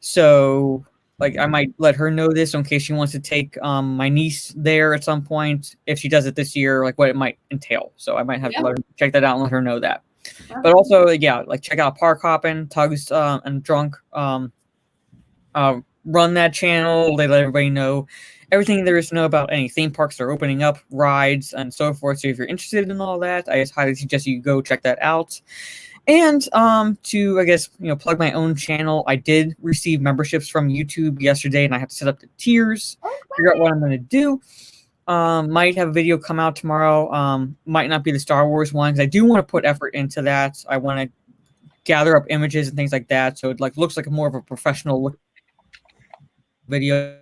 so. Like I might let her know this in case she wants to take my niece there at some point. If she does it this year, like what it might entail. So I might have to let her check that out and let her know that. But also, like check out Park Hoppin', Tugs and Drunk. Run that channel. They let everybody know everything there is to know about any theme parks that are opening up, rides, and so forth. So if you're interested in all that, I just highly suggest you go check that out. And to I guess plug my own channel, I did receive memberships from YouTube yesterday, and I have to set up the tiers, figure out what I'm going to do. Might have a video come out tomorrow. Might not be the Star Wars one because I do want to put effort into that. I want to gather up images and things like that, so it looks like more of a professional look video.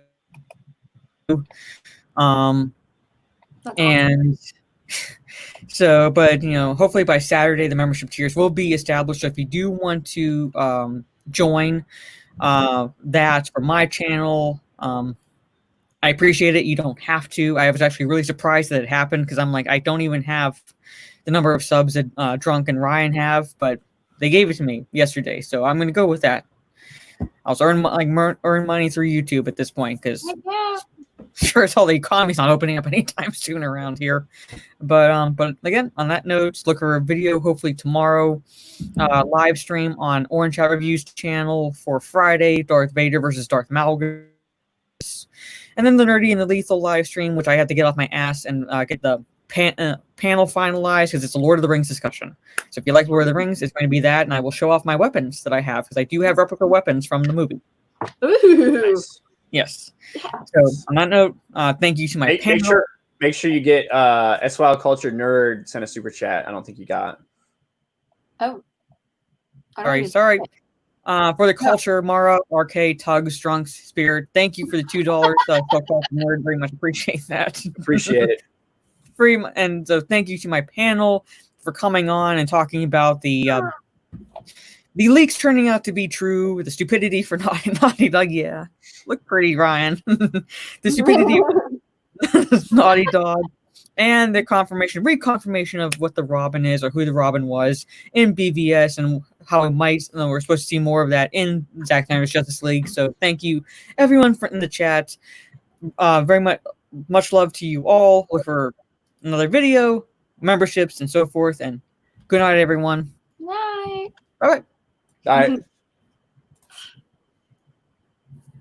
And. So, but hopefully by Saturday the membership tiers will be established. So if you do want to join that for my channel, I appreciate it. You don't have to. I was actually really surprised that it happened because I'm like, I don't even have the number of subs that Drunk and Ryan have, but they gave it to me yesterday, so I'm going to go with that. I'll earn money through YouTube at this point because. Sure as hell the economy's not opening up anytime soon around here. But again, on that note, look for a video hopefully tomorrow. Live stream on Orange Hat Reviews channel for Friday, Darth Vader versus Darth Malgus. And then the Nerdy and the Lethal live stream, which I had to get off my ass and get the panel finalized because it's a Lord of the Rings discussion. So if you like Lord of the Rings, it's going to be that, and I will show off my weapons that I have because I do have replica weapons from the movie. Ooh. Nice. Yes. So on that note, thank you to my panel. Make sure you get SWL Culture Nerd send a super chat. I don't think you got. Oh. Sorry. For the culture, Mara, RK, Tugs, Drunk, Spirit, thank you for the $2. Nerd, very much appreciate that. Appreciate it. Free, and so thank you to my panel for coming on and talking about the leaks turning out to be true, the stupidity for Naughty Dog. Yeah, look pretty, Ryan. The stupidity of Naughty Dog, and the reconfirmation of what the Robin is or who the Robin was in BVS, and how it might. We're supposed to see more of that in Zack Snyder's Justice League. So thank you, everyone, in the chat. Very much love to you all. Look for another video, memberships, and so forth. And good night, everyone. Night. All right. All right.